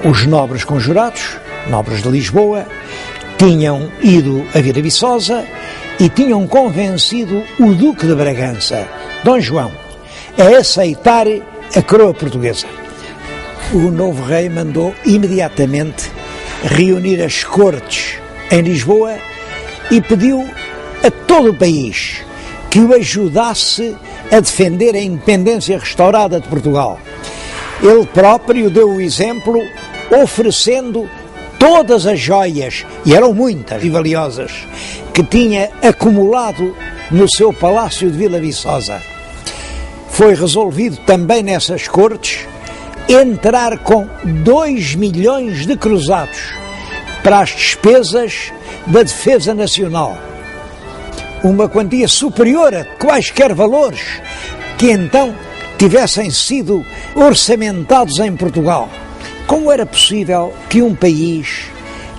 Os nobres conjurados, nobres de Lisboa, tinham ido a Vila Viçosa e tinham convencido o Duque de Bragança, Dom João, a aceitar a coroa portuguesa. O novo rei mandou imediatamente reunir as cortes em Lisboa e pediu a todo o país que o ajudasse a defender a independência restaurada de Portugal. Ele próprio deu o exemplo, oferecendo todas as joias, e eram muitas e valiosas, que tinha acumulado no seu palácio de Vila Viçosa. Foi resolvido também nessas cortes entrar com 2 milhões de cruzados para as despesas da defesa nacional. Uma quantia superior a quaisquer valores que então tivessem sido orçamentados em Portugal. Como era possível que um país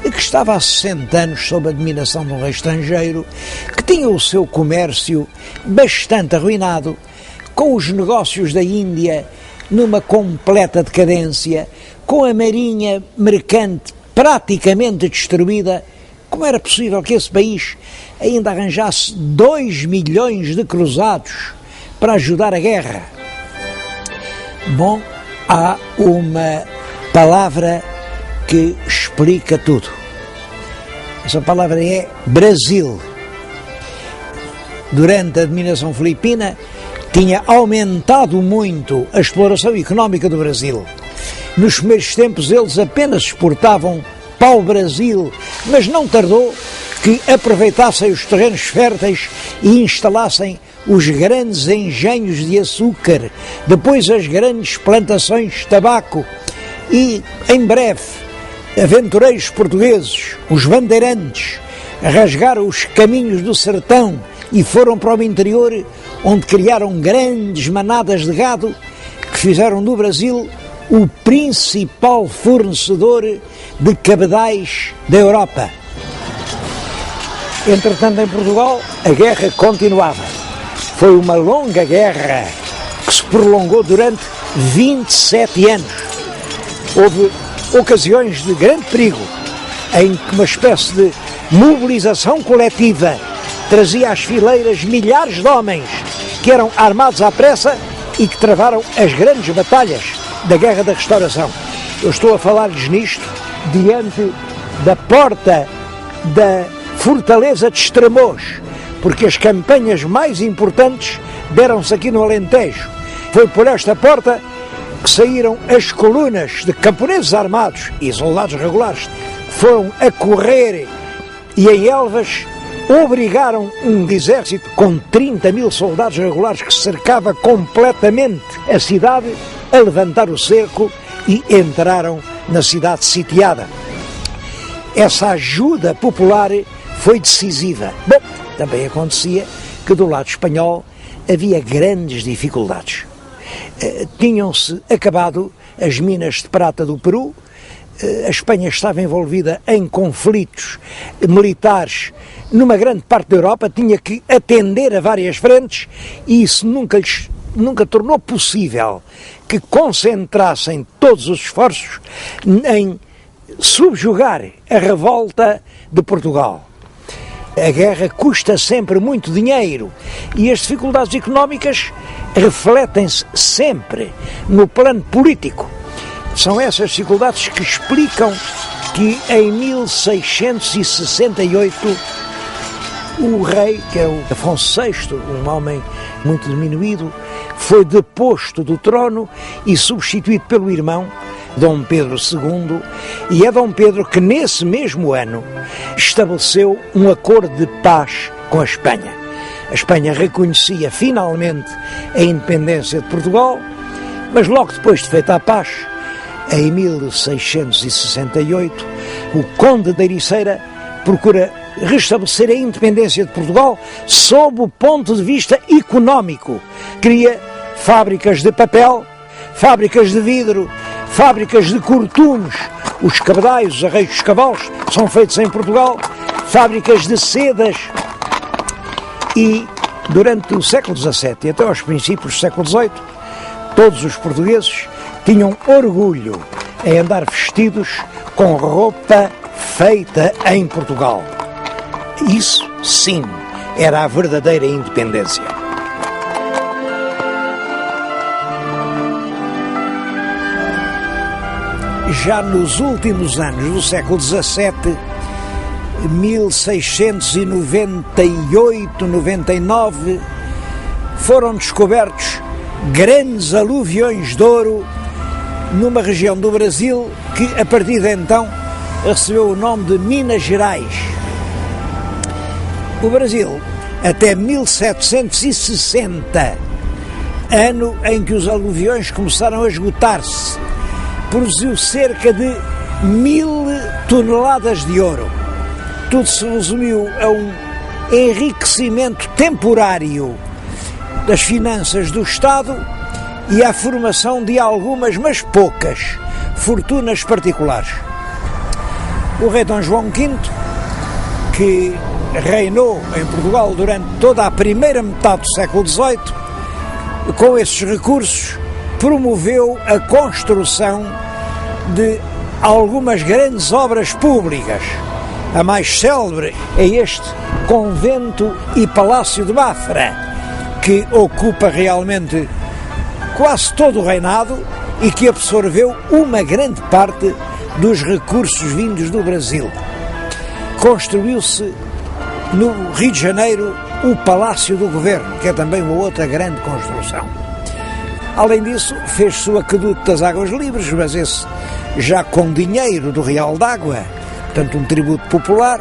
que estava há 60 anos sob a dominação de um rei estrangeiro, que tinha o seu comércio bastante arruinado, com os negócios da Índia numa completa decadência, com a marinha mercante praticamente destruída, como era possível que esse país ainda arranjasse 2 milhões de cruzados para ajudar a guerra? Bom, há uma palavra que explica tudo. Essa palavra é Brasil. Durante a dominação filipina, tinha aumentado muito a exploração económica do Brasil. Nos primeiros tempos eles apenas exportavam pau-brasil, mas não tardou que aproveitassem os terrenos férteis e instalassem os grandes engenhos de açúcar, depois as grandes plantações de tabaco e, em breve, aventureiros portugueses, os bandeirantes, rasgaram os caminhos do sertão e foram para o interior, onde criaram grandes manadas de gado que fizeram do Brasil o principal fornecedor de cabedais da Europa. Entretanto, em Portugal, a guerra continuava. Foi uma longa guerra que se prolongou durante 27 anos. Houve ocasiões de grande perigo, em que uma espécie de mobilização coletiva trazia às fileiras milhares de homens que eram armados à pressa e que travaram as grandes batalhas da Guerra da Restauração. Eu estou a falar-lhes nisto diante da porta da Fortaleza de Estremoz, porque as campanhas mais importantes deram-se aqui no Alentejo. Foi por esta porta que saíram as colunas de camponeses armados e soldados regulares que foram a correr e em Elvas obrigaram um exército com 30 mil soldados regulares que cercava completamente a cidade a levantar o cerco e entraram na cidade sitiada. Essa ajuda popular foi decisiva. Bom, também acontecia que do lado espanhol havia grandes dificuldades. Tinham-se acabado as minas de prata do Peru, a Espanha estava envolvida em conflitos militares numa grande parte da Europa, tinha que atender a várias frentes e isso nunca tornou possível que concentrassem todos os esforços em subjugar a revolta de Portugal. A guerra custa sempre muito dinheiro e as dificuldades económicas refletem-se sempre no plano político. São essas dificuldades que explicam que em 1668 o rei, que é o Afonso VI, um homem muito diminuído, foi deposto do trono e substituído pelo irmão, Dom Pedro II, e é Dom Pedro que nesse mesmo ano estabeleceu um acordo de paz com a Espanha. A Espanha reconhecia finalmente a independência de Portugal, mas logo depois de feita a paz, em 1668, o Conde da Ericeira procura restabelecer a independência de Portugal sob o ponto de vista económico. Cria fábricas de papel, fábricas de vidro, fábricas de cortumes, os cabedais, os arreios dos cavalos são feitos em Portugal, fábricas de sedas. E durante o século XVII e até aos princípios do século XVIII, todos os portugueses tinham orgulho em andar vestidos com roupa feita em Portugal. Isso, sim, era a verdadeira independência. Já nos últimos anos do século XVII, 1698-99, foram descobertos grandes aluviões de ouro numa região do Brasil que, a partir de então, recebeu o nome de Minas Gerais. O Brasil, até 1760, ano em que os aluviões começaram a esgotar-se, produziu cerca de 1000 toneladas de ouro. Tudo se resumiu a um enriquecimento temporário das finanças do Estado e à formação de algumas, mas poucas, fortunas particulares. O rei Dom João V, que reinou em Portugal durante toda a primeira metade do século XVIII, com esses recursos, promoveu a construção de algumas grandes obras públicas. A mais célebre é este convento e palácio de Mafra, que ocupa realmente quase todo o reinado e que absorveu uma grande parte dos recursos vindos do Brasil. Construiu-se no Rio de Janeiro o Palácio do Governo, que é também uma outra grande construção. Além disso, fez-se o Aqueduto das Águas Livres, mas esse já com dinheiro do Real d'Água, portanto um tributo popular.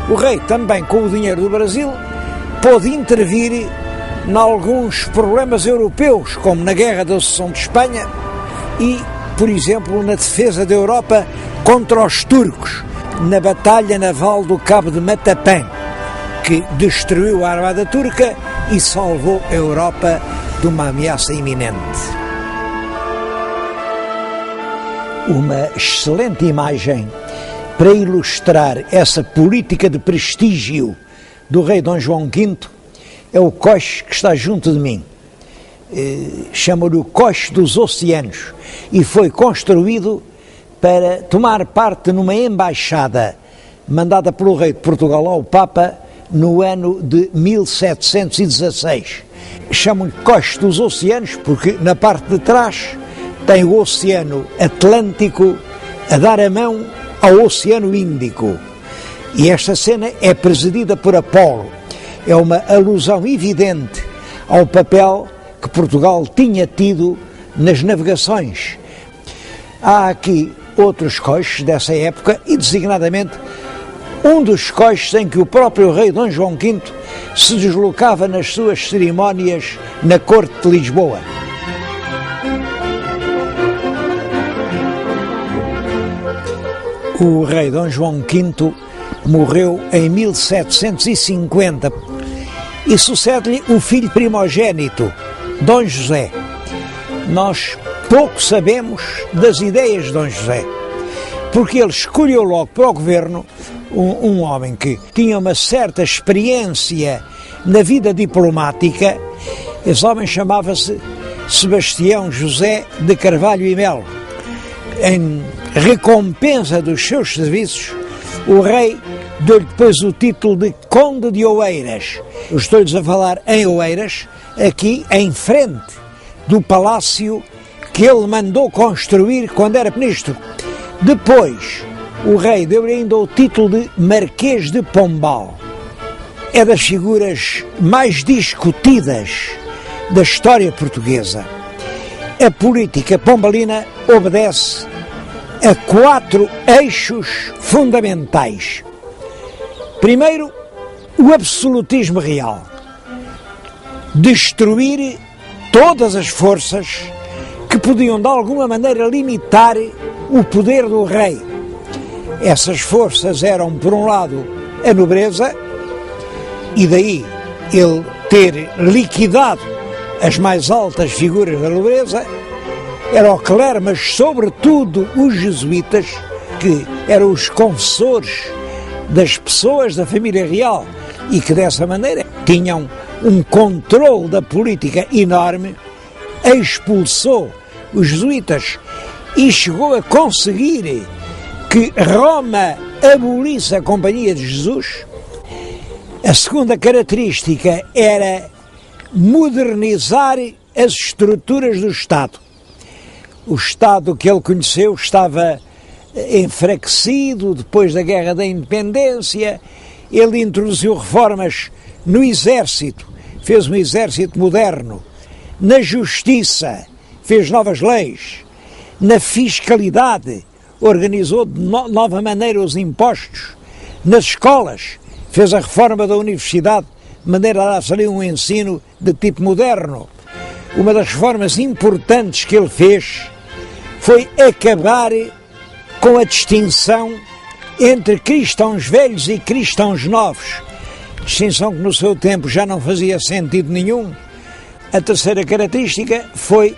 O rei também, com o dinheiro do Brasil, pôde intervir em alguns problemas europeus, como na Guerra da Sucessão de Espanha e, por exemplo, na defesa da Europa contra os turcos, na Batalha Naval do Cabo de Matapã, que destruiu a armada turca e salvou a Europa de uma ameaça iminente. Uma excelente imagem para ilustrar essa política de prestígio do rei Dom João V é o coche que está junto de mim. Chama-lhe o Coche dos Oceanos e foi construído para tomar parte numa embaixada mandada pelo rei de Portugal ao Papa no ano de 1716. Chamam-lhe Coche dos Oceanos porque na parte de trás tem o Oceano Atlântico a dar a mão ao Oceano Índico. E esta cena é presidida por Apolo. É uma alusão evidente ao papel que Portugal tinha tido nas navegações. Há aqui outros coches dessa época e, designadamente, um dos coches em que o próprio rei Dom João V se deslocava nas suas cerimónias na corte de Lisboa. O rei Dom João V morreu em 1750 e sucede-lhe o filho primogênito, Dom José. Nós pouco sabemos das ideias de Dom José, porque ele escolheu logo para o governo um homem que tinha uma certa experiência na vida diplomática. Esse homem chamava-se Sebastião José de Carvalho e Melo. Em recompensa dos seus serviços, o rei deu-lhe depois o título de Conde de Oeiras. Eu estou-lhes a falar em Oeiras, aqui em frente do palácio que ele mandou construir quando era ministro. Depois, o rei deu-lhe ainda o título de Marquês de Pombal. É das figuras mais discutidas da história portuguesa. A política pombalina obedece a 4 eixos fundamentais. Primeiro, o absolutismo real. Destruir todas as forças que podiam de alguma maneira limitar o poder do rei. Essas forças eram, por um lado, a nobreza, e daí ele ter liquidado as mais altas figuras da nobreza, era o clero, mas sobretudo os jesuítas, que eram os confessores das pessoas da família real e que dessa maneira tinham um controle da política enorme. Expulsou os jesuítas e chegou a conseguir que Roma abolisse a Companhia de Jesus. A segunda característica era modernizar as estruturas do Estado. O Estado que ele conheceu estava enfraquecido depois da Guerra da Independência. Ele introduziu reformas no exército, fez um exército moderno, na justiça, fez novas leis, na fiscalidade, organizou de nova maneira os impostos, nas escolas, fez a reforma da universidade, de maneira a dar-se ali um ensino de tipo moderno. Uma das reformas importantes que ele fez foi acabar com a distinção entre cristãos velhos e cristãos novos, distinção que no seu tempo já não fazia sentido nenhum. A terceira característica foi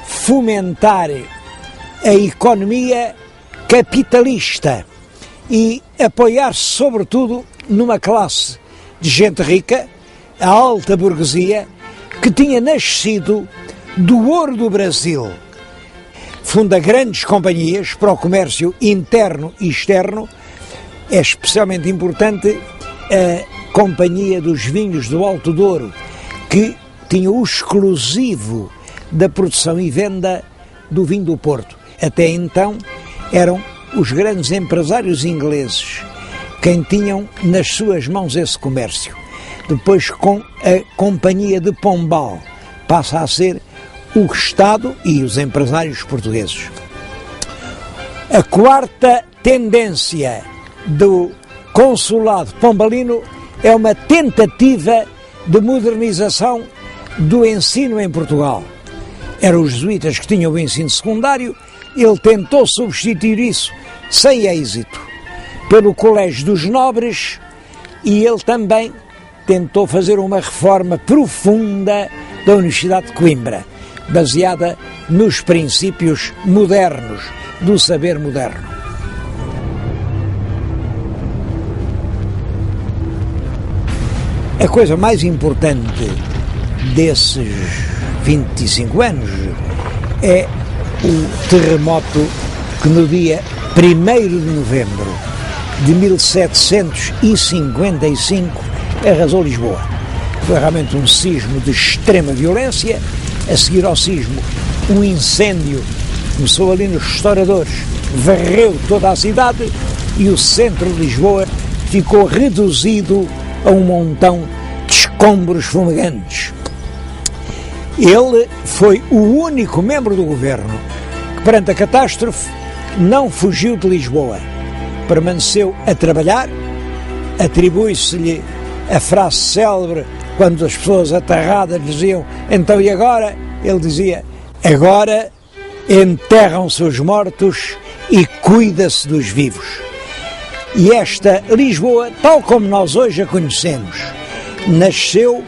fomentar a economia capitalista e apoiar-se sobretudo numa classe de gente rica, a alta burguesia, que tinha nascido do ouro do Brasil. Funda grandes companhias para o comércio interno e externo. É especialmente importante a Companhia dos Vinhos do Alto Douro, que tinha o exclusivo da produção e venda do vinho do Porto. Até então eram os grandes empresários ingleses quem tinham nas suas mãos esse comércio. Depois, com a Companhia de Pombal, passa a ser o Estado e os empresários portugueses. A quarta tendência do consulado pombalino é uma tentativa de modernização do ensino em Portugal. Eram os jesuítas que tinham o ensino secundário, ele tentou substituir isso, sem êxito, pelo Colégio dos Nobres, e ele também tentou fazer uma reforma profunda da Universidade de Coimbra, baseada nos princípios modernos, do saber moderno. A coisa mais importante desses 25 anos é o terremoto que no dia 1º de novembro de 1755 arrasou Lisboa. Foi realmente um sismo de extrema violência. A seguir ao sismo, um incêndio começou ali nos restauradores, varreu toda a cidade e o centro de Lisboa ficou reduzido a um montão de escombros fumegantes. Ele foi o único membro do governo que, perante a catástrofe, não fugiu de Lisboa. Permaneceu a trabalhar. Atribui-se-lhe a frase célebre quando as pessoas aterradas diziam: então e agora? Ele dizia: agora enterram-se os mortos e cuida-se dos vivos. E esta Lisboa, tal como nós hoje a conhecemos, nasceu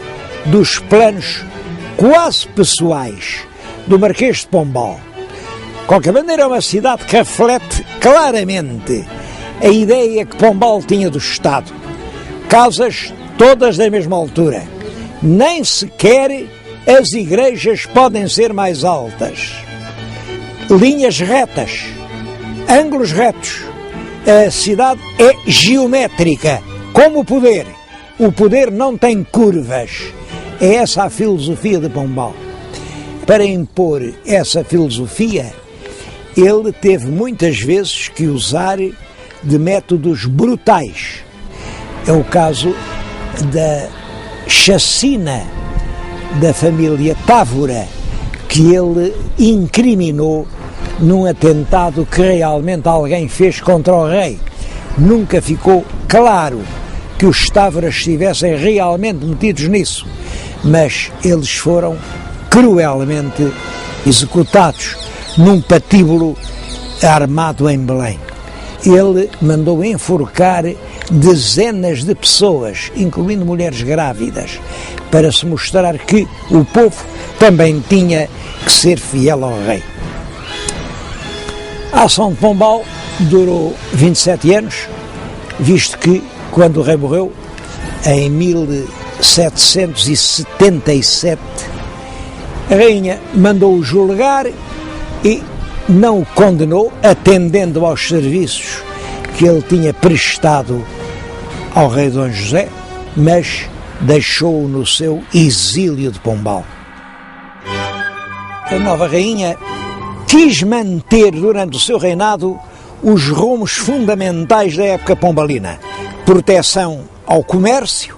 dos planos quase pessoais do Marquês de Pombal. De qualquer maneira, é uma cidade que reflete claramente a ideia que Pombal tinha do Estado. Casas todas da mesma altura. Nem sequer as igrejas podem ser mais altas. Linhas retas, ângulos retos. A cidade é geométrica, como o poder. O poder não tem curvas. É essa a filosofia de Pombal. Para impor essa filosofia, ele teve muitas vezes que usar de métodos brutais. É o caso da chacina da família Távora, que ele incriminou num atentado que realmente alguém fez contra o rei. Nunca ficou claro que os Távoras estivessem realmente metidos nisso, mas eles foram cruelmente executados num patíbulo armado em Belém. Ele mandou enforcar dezenas de pessoas, incluindo mulheres grávidas, para se mostrar que o povo também tinha que ser fiel ao rei. A ação de Pombal durou 27 anos, visto que, quando o rei morreu, em 1777, a rainha mandou-o julgar e não o condenou, atendendo aos serviços que ele tinha prestado ao rei Dom José, mas deixou-o no seu exílio de Pombal. A nova rainha quis manter durante o seu reinado os rumos fundamentais da época pombalina: proteção ao comércio,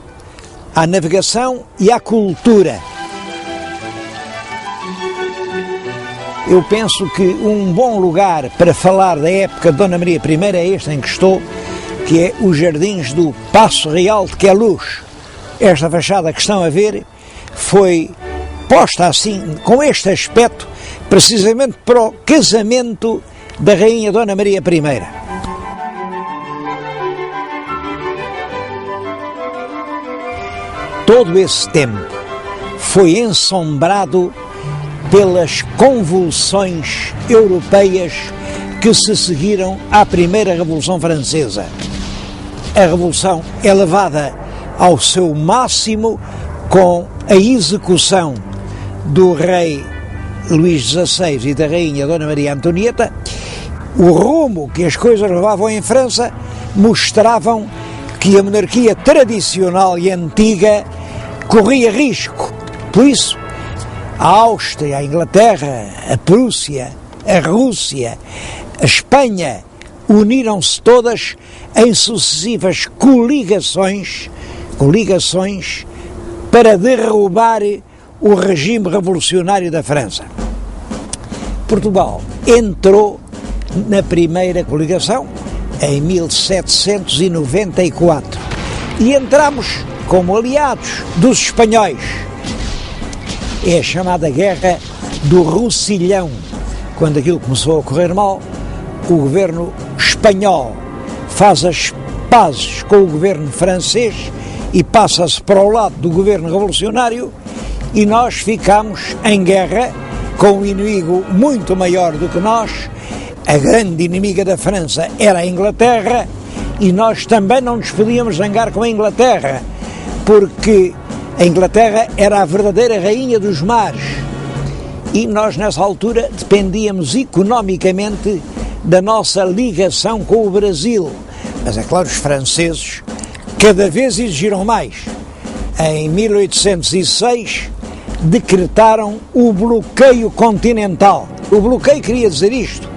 à navegação e à cultura. Eu penso que um bom lugar para falar da época de Dona Maria I é este em que estou, que é os jardins do Paço Real de Queluz. Esta fachada que estão a ver foi posta assim, com este aspecto, precisamente para o casamento da Rainha Dona Maria I. Todo esse tempo foi ensombrado pelas convulsões europeias que se seguiram à Primeira Revolução Francesa. A Revolução é levada ao seu máximo com a execução do rei Luís XVI e da rainha Dona Maria Antonieta. O rumo que as coisas levavam em França mostravam que a monarquia tradicional e antiga corria risco. Por isso, a Áustria, a Inglaterra, a Prússia, a Rússia, a Espanha uniram-se todas em sucessivas coligações para derrubar o regime revolucionário da França. Portugal entrou na primeira coligação em 1794 e entramos como aliados dos espanhóis. É a chamada Guerra do Roussillon. Quando aquilo começou a correr mal, o governo espanhol faz as pazes com o governo francês e passa-se para o lado do governo revolucionário, e nós ficamos em guerra com um inimigo muito maior do que nós. A grande inimiga da França era a Inglaterra, e nós também não nos podíamos zangar com a Inglaterra, porque a Inglaterra era a verdadeira rainha dos mares, e nós nessa altura dependíamos economicamente da nossa ligação com o Brasil. Mas é claro, os franceses cada vez exigiram mais. Em 1806 decretaram o bloqueio continental. O bloqueio queria dizer isto: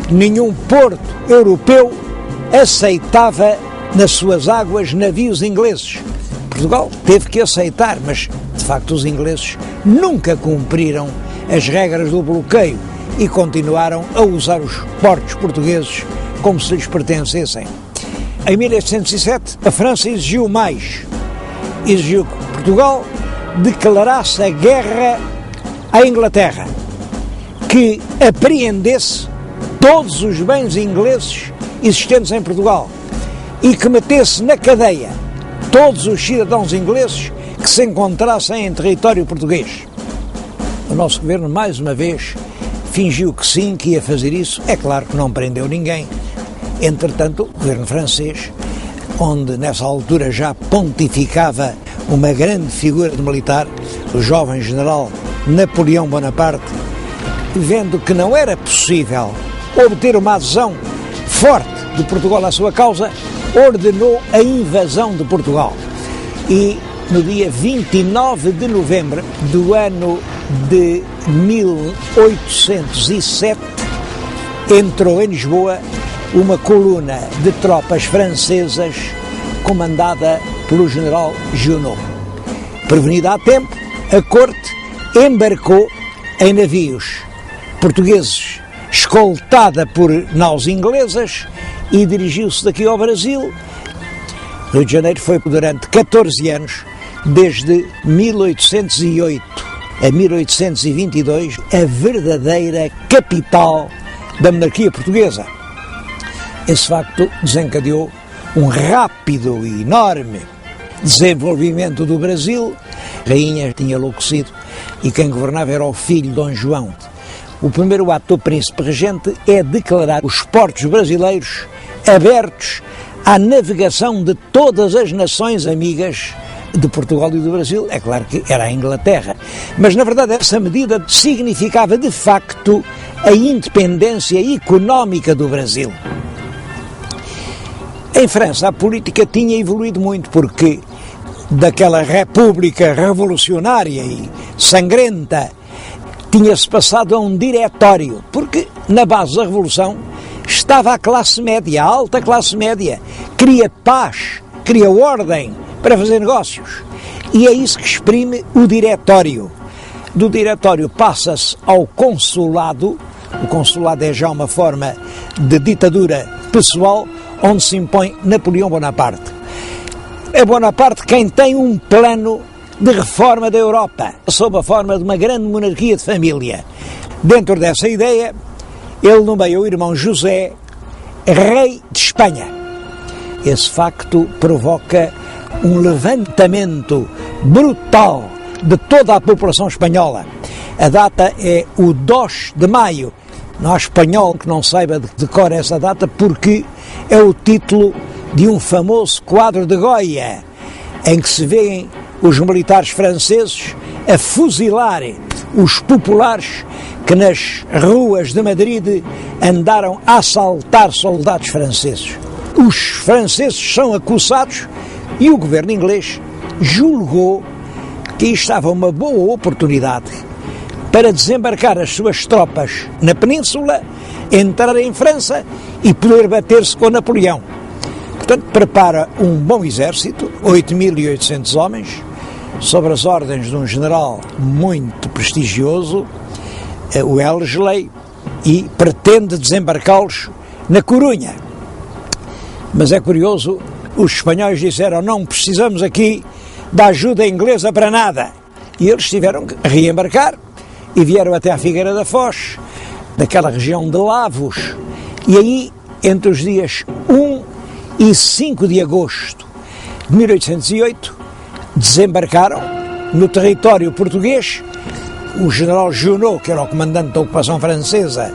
nenhum porto europeu aceitava nas suas águas navios ingleses. Portugal teve que aceitar, mas de facto os ingleses nunca cumpriram as regras do bloqueio e continuaram a usar os portos portugueses como se lhes pertencessem. Em 1807 a França exigiu mais. Exigiu que Portugal declarasse a guerra à Inglaterra, que apreendesse todos os bens ingleses existentes em Portugal e que metesse na cadeia todos os cidadãos ingleses que se encontrassem em território português. O nosso governo, mais uma vez, fingiu que sim, que ia fazer isso. É claro que não prendeu ninguém. Entretanto, o governo francês, onde nessa altura já pontificava uma grande figura de militar, o jovem general Napoleão Bonaparte, vendo que não era possível obter uma adesão forte de Portugal à sua causa, ordenou a invasão de Portugal. E no dia 29 de novembro do ano de 1807 entrou em Lisboa uma coluna de tropas francesas comandada pelo general Junot. Prevenida a tempo, a corte embarcou em navios portugueses, escoltada por naus inglesas, e dirigiu-se daqui ao Brasil. Rio de Janeiro foi durante 14 anos, desde 1808 a 1822, a verdadeira capital da monarquia portuguesa. Esse facto desencadeou um rápido e enorme desenvolvimento do Brasil. A rainha tinha enlouquecido e quem governava era o filho Dom João. O primeiro ato do príncipe regente é declarar os portos brasileiros abertos à navegação de todas as nações amigas de Portugal e do Brasil, é claro que era a Inglaterra. Mas, na verdade, essa medida significava, de facto, a independência económica do Brasil. Em França, a política tinha evoluído muito, porque daquela república revolucionária e sangrenta tinha-se passado a um diretório, porque na base da revolução estava a classe média, a alta classe média, queria paz, queria ordem para fazer negócios. E é isso que exprime o diretório. Do diretório passa-se ao consulado. O consulado é já uma forma de ditadura pessoal, onde se impõe Napoleão Bonaparte. É Bonaparte quem tem um plano de reforma da Europa, sob a forma de uma grande monarquia de família. Dentro dessa ideia, ele nomeia o irmão José rei de Espanha. Esse facto provoca um levantamento brutal de toda a população espanhola. A data é o 2 de maio. Não há espanhol que não saiba de cor essa data, porque é o título de um famoso quadro de Goya, em que se vêem os militares franceses a fuzilarem os populares que nas ruas de Madrid andaram a assaltar soldados franceses. Os franceses são acusados e o governo inglês julgou que estava uma boa oportunidade para desembarcar as suas tropas na península, entrar em França e poder bater-se com Napoleão. Portanto, prepara um bom exército, 8.800 homens, sob as ordens de um general muito prestigioso, o Wellesley, e pretende desembarcá-los na Corunha. Mas é curioso, os espanhóis disseram: não precisamos aqui da ajuda inglesa para nada. E eles tiveram que reembarcar e vieram até à Figueira da Foz, daquela região de Lavos, e aí, entre os dias 1 e 5 de agosto de 1808, desembarcaram no território português. O general Junot, que era o comandante da ocupação francesa,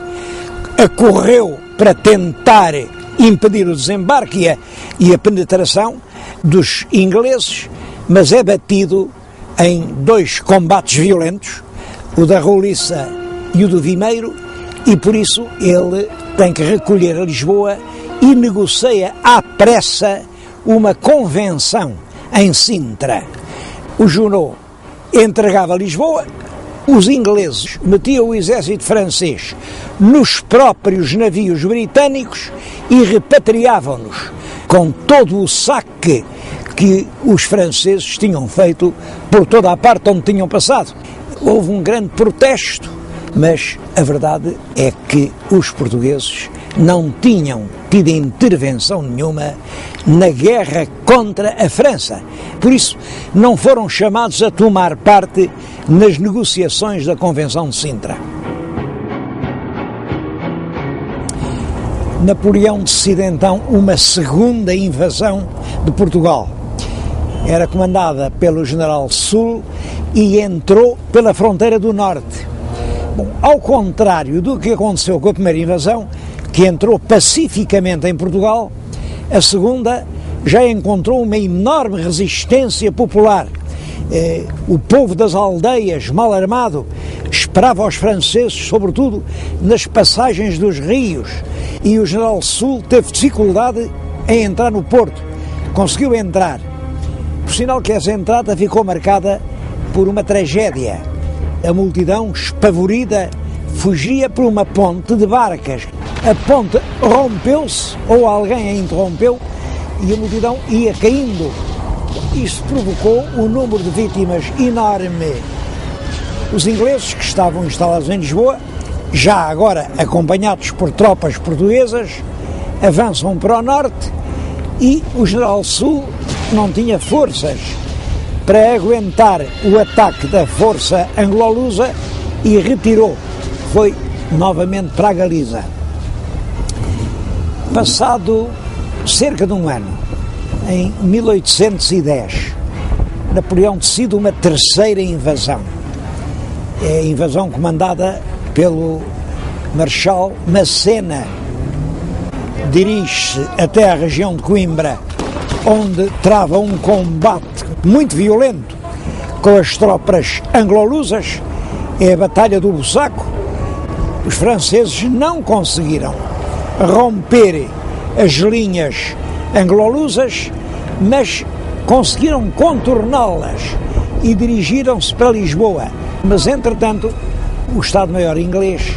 acorreu para tentar impedir o desembarque e a penetração dos ingleses, mas é batido em 2 combates violentos, o da Roliça e o do Vimeiro, e por isso ele tem que recolher a Lisboa e negocia à pressa uma convenção em Sintra. O Junot entregava Lisboa, os ingleses metiam o exército francês nos próprios navios britânicos e repatriavam-nos com todo o saque que os franceses tinham feito por toda a parte onde tinham passado. Houve um grande protesto, mas a verdade é que os portugueses não tinham tido intervenção nenhuma na guerra contra a França. Por isso, não foram chamados a tomar parte nas negociações da Convenção de Sintra. Napoleão decide então uma segunda invasão de Portugal. Era comandada pelo general Soult e entrou pela fronteira do norte. Bom, ao contrário do que aconteceu com a primeira invasão, que entrou pacificamente em Portugal, a segunda já encontrou uma enorme resistência popular. O povo das aldeias, mal armado, esperava os franceses, sobretudo nas passagens dos rios, e o general Soult teve dificuldade em entrar no porto. Conseguiu entrar, por sinal que essa entrada ficou marcada por uma tragédia. A multidão, espavorida, fugia por uma ponte de barcas. A ponte rompeu-se, ou alguém a interrompeu, e a multidão ia caindo. Isto provocou um número de vítimas enorme. Os ingleses, que estavam instalados em Lisboa, já agora acompanhados por tropas portuguesas, avançam para o norte e o general Soult não tinha forças para aguentar o ataque da força anglo-lusa e retirou. Foi novamente para a Galiza. Passado cerca de um ano, em 1810, Napoleão decide uma terceira invasão. É a invasão comandada pelo Marechal Massena. Dirige-se até a região de Coimbra, onde trava um combate muito violento com as tropas anglo-lusas, é a Batalha do Busaco. Os franceses não conseguiram romper as linhas anglo-lusas, mas conseguiram contorná-las e dirigiram-se para Lisboa. Mas, entretanto, o Estado-Maior inglês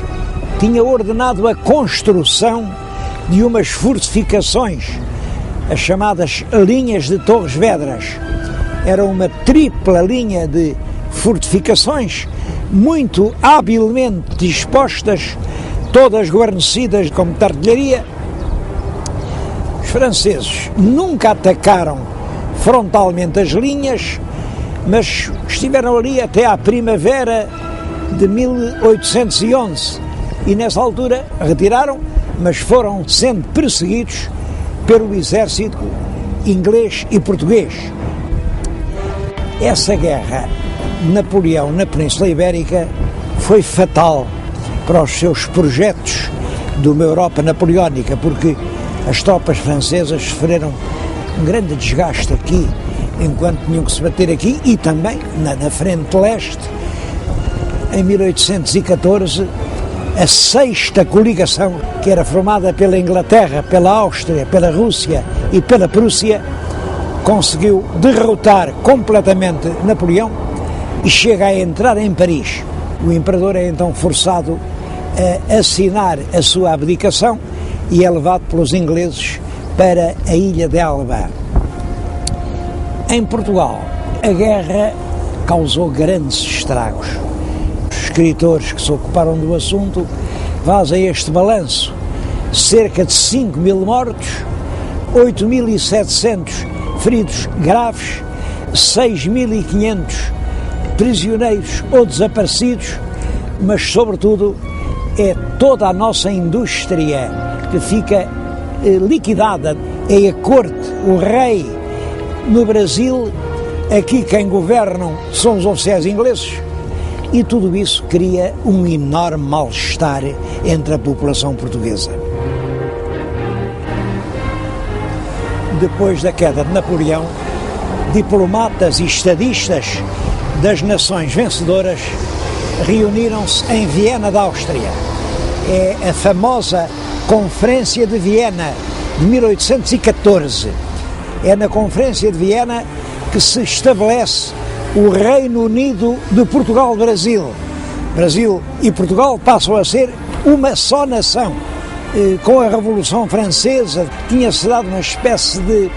tinha ordenado a construção de umas fortificações, as chamadas linhas de Torres Vedras. Era uma tripla linha de fortificações, muito habilmente dispostas, todas guarnecidas com muita artilharia. Os franceses nunca atacaram frontalmente as linhas, mas estiveram ali até à primavera de 1811 e nessa altura retiraram, mas foram sendo perseguidos pelo exército inglês e português. Essa guerra de Napoleão na Península Ibérica foi fatal para os seus projetos de uma Europa napoleónica, porque as tropas francesas sofreram um grande desgaste aqui, enquanto tinham que se bater aqui, e também na frente leste. Em 1814, a sexta coligação, que era formada pela Inglaterra, pela Áustria, pela Rússia e pela Prússia, conseguiu derrotar completamente Napoleão e chega a entrar em Paris. O imperador é então forçado a assinar a sua abdicação e é levado pelos ingleses para a ilha de Elba. Em Portugal, a guerra causou grandes estragos. Os escritores que se ocuparam do assunto fazem este balanço: cerca de 5.000 mortos, 8.700 feridos graves, 6.500 prisioneiros ou desaparecidos, mas sobretudo é toda a nossa indústria que fica liquidada. É a corte, o rei. No Brasil, aqui quem governam são os oficiais ingleses, e tudo isso cria um enorme mal-estar entre a população portuguesa. Depois da queda de Napoleão, diplomatas e estadistas das nações vencedoras reuniram-se em Viena da Áustria. É a famosa Conferência de Viena de 1814. É na Conferência de Viena que se estabelece o Reino Unido de Portugal-Brasil. Brasil e Portugal passam a ser uma só nação. Com a Revolução Francesa tinha-se dado uma espécie de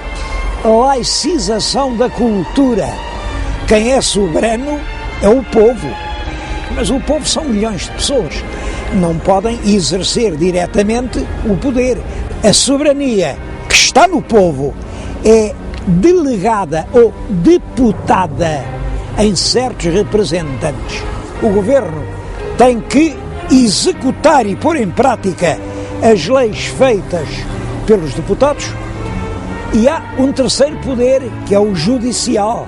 laicização da cultura. Quem é soberano é o povo, mas o povo são milhões de pessoas. Não podem exercer diretamente o poder. A soberania que está no povo é delegada ou deputada em certos representantes. O governo tem que executar e pôr em prática as leis feitas pelos deputados, e há um terceiro poder, que é o judicial.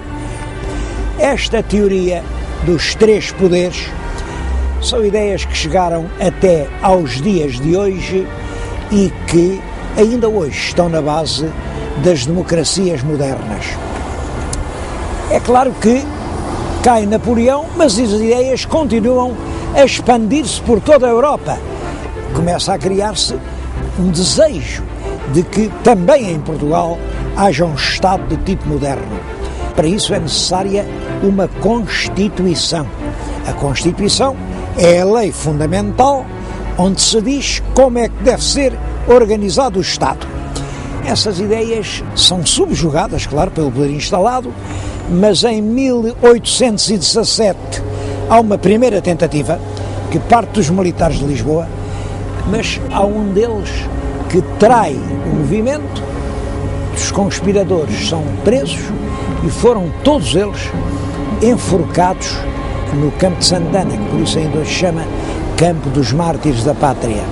Esta teoria dos três poderes são ideias que chegaram até aos dias de hoje e que ainda hoje estão na base das democracias modernas. É claro que cai Napoleão, mas as ideias continuam a expandir-se por toda a Europa. Começa a criar-se um desejo de que também em Portugal haja um Estado de tipo moderno. Para isso é necessária uma Constituição. A Constituição é a lei fundamental onde se diz como é que deve ser organizado o Estado. Essas ideias são subjugadas, claro, pelo poder instalado, mas em 1817 há uma primeira tentativa que parte dos militares de Lisboa, mas há um deles que trai o movimento. Os conspiradores são presos e foram todos eles enforcados no Campo de Santana, que por isso ainda hoje se chama Campo dos Mártires da Pátria.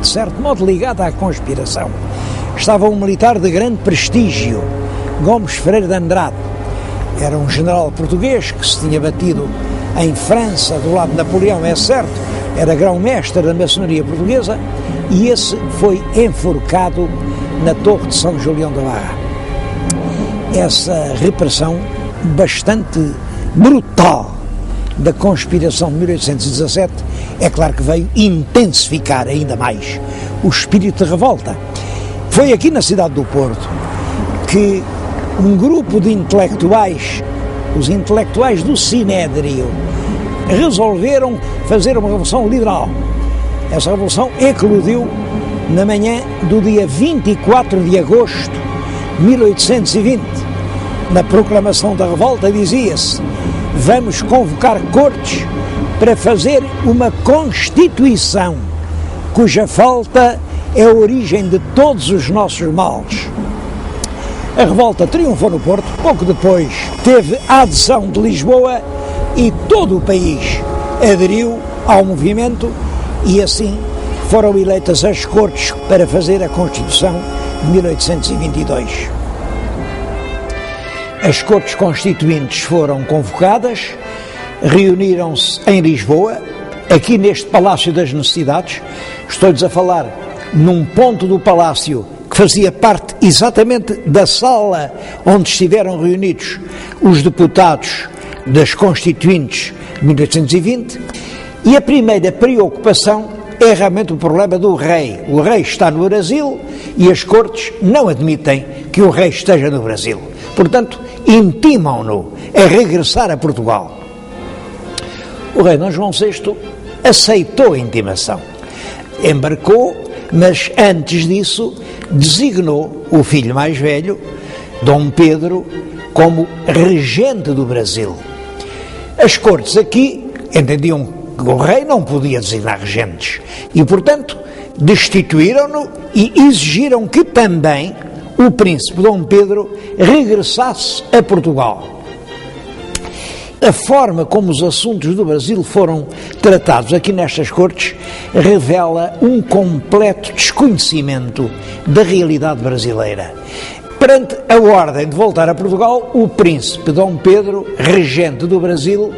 De certo modo ligado à conspiração estava um militar de grande prestígio, Gomes Freire de Andrade. Era um general português que se tinha batido em França do lado de Napoleão, é certo, era grão-mestre da maçonaria portuguesa, e esse foi enforcado na Torre de São Julião da Barra. Essa repressão bastante brutal da conspiração de 1817, é claro que veio intensificar ainda mais o espírito de revolta. Foi aqui na cidade do Porto que um grupo de intelectuais, os intelectuais do Sinédrio, resolveram fazer uma revolução liberal. Essa revolução eclodiu na manhã do dia 24 de agosto de 1820. Na proclamação da revolta dizia-se: vamos convocar cortes para fazer uma Constituição, cuja falta é a origem de todos os nossos males. A revolta triunfou no Porto, pouco depois teve a adesão de Lisboa e todo o país aderiu ao movimento e assim foram eleitas as Cortes para fazer a Constituição de 1822. As Cortes Constituintes foram convocadas, reuniram-se em Lisboa, aqui neste Palácio das Necessidades. Estou-lhes a falar num ponto do Palácio que fazia parte exatamente da sala onde estiveram reunidos os deputados das Constituintes de 1820, e a primeira preocupação é realmente o problema do rei. O rei está no Brasil e as Cortes não admitem que o rei esteja no Brasil. Portanto, intimam-no a regressar a Portugal. O rei Dom João VI aceitou a intimação, embarcou, mas antes disso designou o filho mais velho, Dom Pedro, como regente do Brasil. As Cortes aqui entendiam que o rei não podia designar regentes e, portanto, destituíram-no e exigiram que também o príncipe Dom Pedro regressasse a Portugal. A forma como os assuntos do Brasil foram tratados aqui nestas Cortes revela um completo desconhecimento da realidade brasileira. Perante a ordem de voltar a Portugal, o príncipe Dom Pedro, regente do Brasil,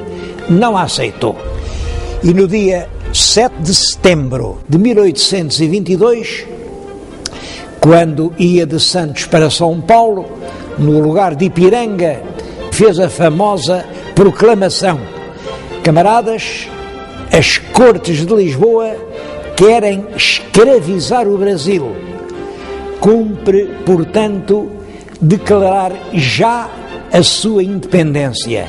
não a aceitou. E no dia 7 de setembro de 1822, quando ia de Santos para São Paulo, no lugar de Ipiranga, fez a famosa proclamação: camaradas, as Cortes de Lisboa querem escravizar o Brasil. Cumpre, portanto, declarar já a sua independência.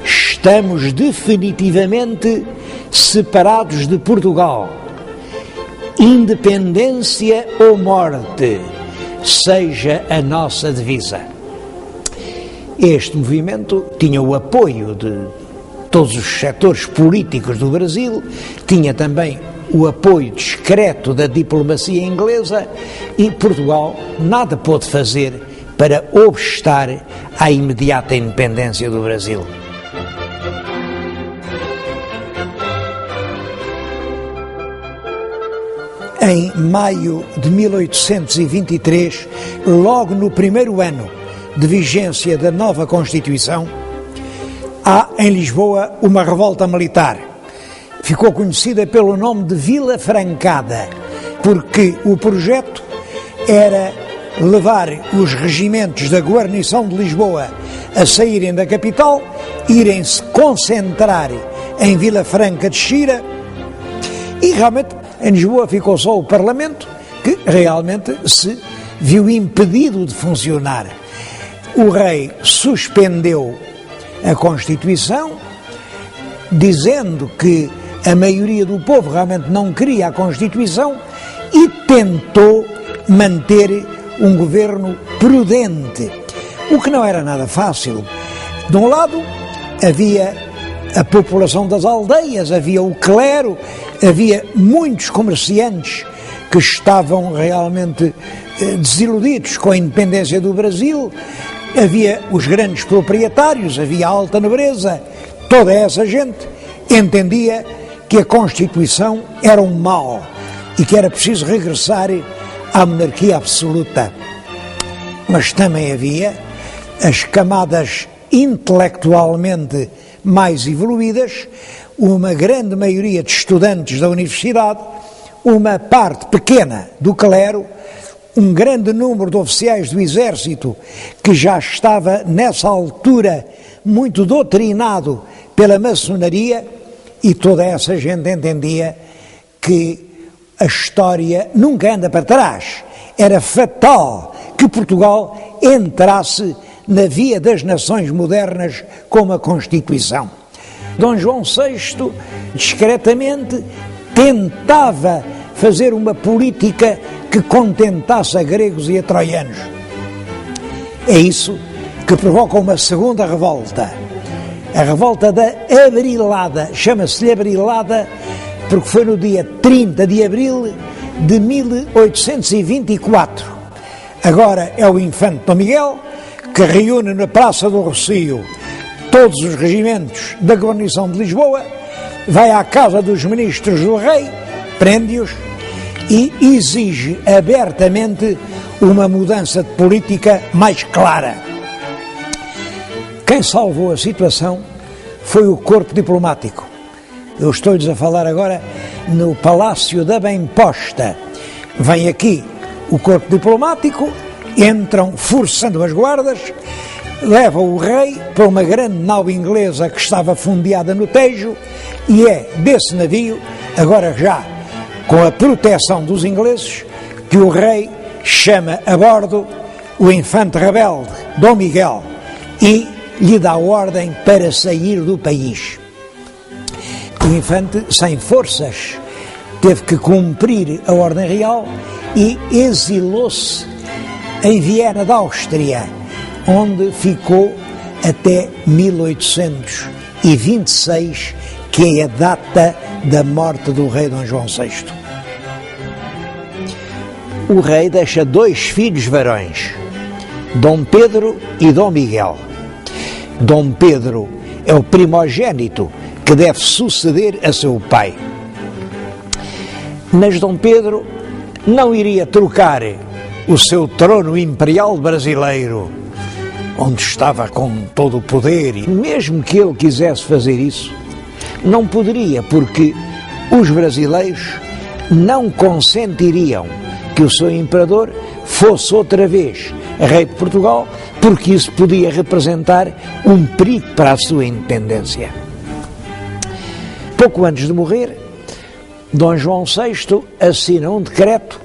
Estamos definitivamente separados de Portugal. Independência ou morte, seja a nossa divisa. Este movimento tinha o apoio de todos os setores políticos do Brasil, tinha também o apoio discreto da diplomacia inglesa e Portugal nada pôde fazer para obstar à imediata independência do Brasil. Em maio de 1823, logo no primeiro ano de vigência da nova Constituição, há em Lisboa uma revolta militar. Ficou conhecida pelo nome de Vila Francada, porque o projeto era levar os regimentos da guarnição de Lisboa a saírem da capital, irem-se concentrar em Vila Franca de Xira, e realmente em Lisboa ficou só o Parlamento, que realmente se viu impedido de funcionar. O rei suspendeu a Constituição, dizendo que a maioria do povo realmente não queria a Constituição e tentou manter um governo prudente, o que não era nada fácil. De um lado, havia a população das aldeias, havia o clero, havia muitos comerciantes que estavam realmente desiludidos com a independência do Brasil, havia os grandes proprietários, havia a alta nobreza. Toda essa gente entendia que a Constituição era um mal e que era preciso regressar à monarquia absoluta. Mas também havia as camadas intelectualmente mais evoluídas, uma grande maioria de estudantes da universidade, uma parte pequena do clero, um grande número de oficiais do exército que já estava nessa altura muito doutrinado pela maçonaria, e toda essa gente entendia que a história nunca anda para trás. Era fatal que Portugal entrasse na via das nações modernas com uma Constituição. Dom João VI, discretamente, tentava fazer uma política que contentasse a gregos e a troianos. É isso que provoca uma segunda revolta. A revolta da Abrilada, chama-se-lhe Abrilada porque foi no dia 30 de abril de 1824. Agora é o infante Dom Miguel que reúne na Praça do Rossio todos os regimentos da guarnição de Lisboa, vai à casa dos ministros do rei, prende-os e exige abertamente uma mudança de política mais clara. Quem salvou a situação foi o corpo diplomático. Eu estou-lhes a falar agora no Palácio da Bem-Posta. Vem aqui o corpo diplomático, entram forçando as guardas, levam o rei para uma grande nau inglesa que estava fundeada no Tejo, e é desse navio, agora já com a proteção dos ingleses, que o rei chama a bordo o infante rebelde Dom Miguel e lhe dá ordem para sair do país. O infante, sem forças, teve que cumprir a ordem real e exilou-se em Viena da Áustria, onde ficou até 1826, que é a data da morte do rei Dom João VI. O rei deixa 2 filhos varões, Dom Pedro e Dom Miguel. Dom Pedro é o primogênito que deve suceder a seu pai. Mas Dom Pedro não iria trocar o seu trono imperial brasileiro, onde estava com todo o poder, e mesmo que ele quisesse fazer isso, não poderia, porque os brasileiros não consentiriam que o seu imperador fosse outra vez rei de Portugal, porque isso podia representar um perigo para a sua independência. Pouco antes de morrer, Dom João VI assina um decreto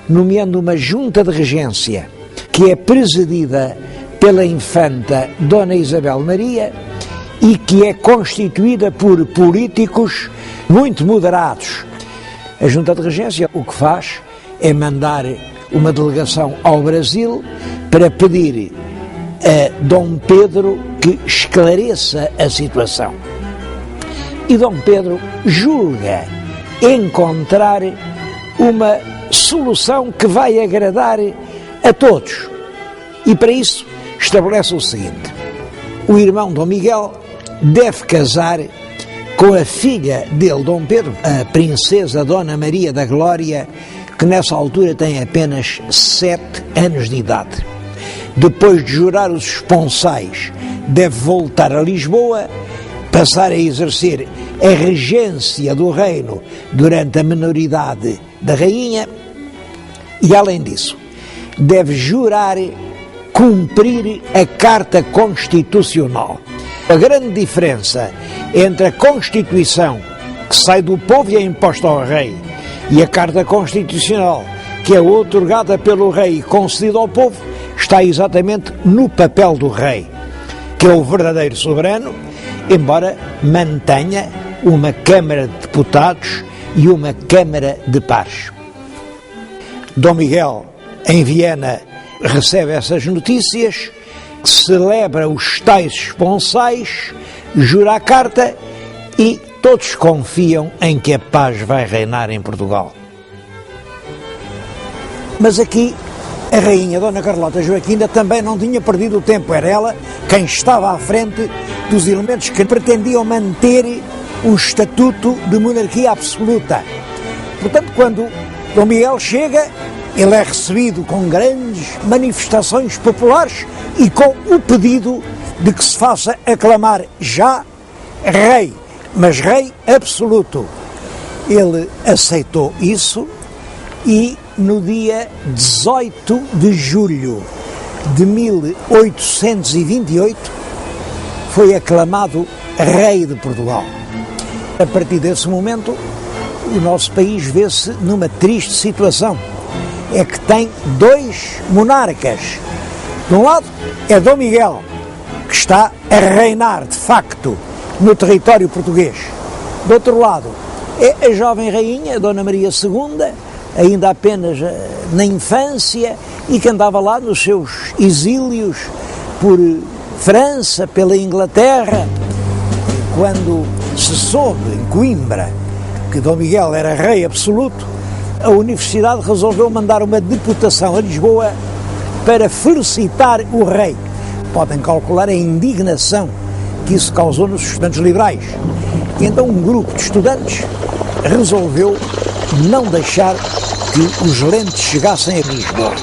nomeando uma junta de regência que é presidida pela infanta Dona Isabel Maria e que é constituída por políticos muito moderados. A junta de regência o que faz é mandar uma delegação ao Brasil para pedir a Dom Pedro que esclareça a situação. E Dom Pedro julga encontrar uma solução que vai agradar a todos. E para isso estabelece o seguinte: o irmão Dom Miguel deve casar com a filha dele, Dom Pedro, a princesa Dona Maria da Glória, que nessa altura tem apenas 7 anos de idade. Depois de jurar os esponsais, deve voltar a Lisboa, passar a exercer a regência do reino durante a minoridade da rainha e, além disso, deve jurar cumprir a Carta Constitucional. A grande diferença entre a Constituição, que sai do povo e é imposta ao rei, e a Carta Constitucional, que é outorgada pelo rei e concedida ao povo, está exatamente no papel do rei, que é o verdadeiro soberano, embora mantenha uma Câmara de Deputados e uma Câmara de Pares. Dom Miguel, em Viena, recebe essas notícias, celebra os tais esponsais, jura a carta e todos confiam em que a paz vai reinar em Portugal. Mas aqui a rainha Dona Carlota Joaquina também não tinha perdido o tempo. Era ela quem estava à frente dos elementos que pretendiam manter um estatuto de monarquia absoluta. Portanto, quando Dom Miguel chega, ele é recebido com grandes manifestações populares e com o pedido de que se faça aclamar já rei, mas rei absoluto. Ele aceitou isso e no dia 18 de julho de 1828, foi aclamado rei de Portugal. A partir desse momento, o nosso país vê-se numa triste situação. É que tem dois monarcas. De um lado é Dom Miguel, que está a reinar de facto no território português. Do outro lado é a jovem rainha, Dona Maria II, ainda apenas na infância, e que andava lá nos seus exílios por França, pela Inglaterra. Quando se soube em Coimbra que Dom Miguel era rei absoluto, a Universidade resolveu mandar uma deputação a Lisboa para felicitar o rei. Podem calcular a indignação que isso causou nos estudantes liberais. E então um grupo de estudantes resolveu não deixar que os lentes chegassem a Lisboa.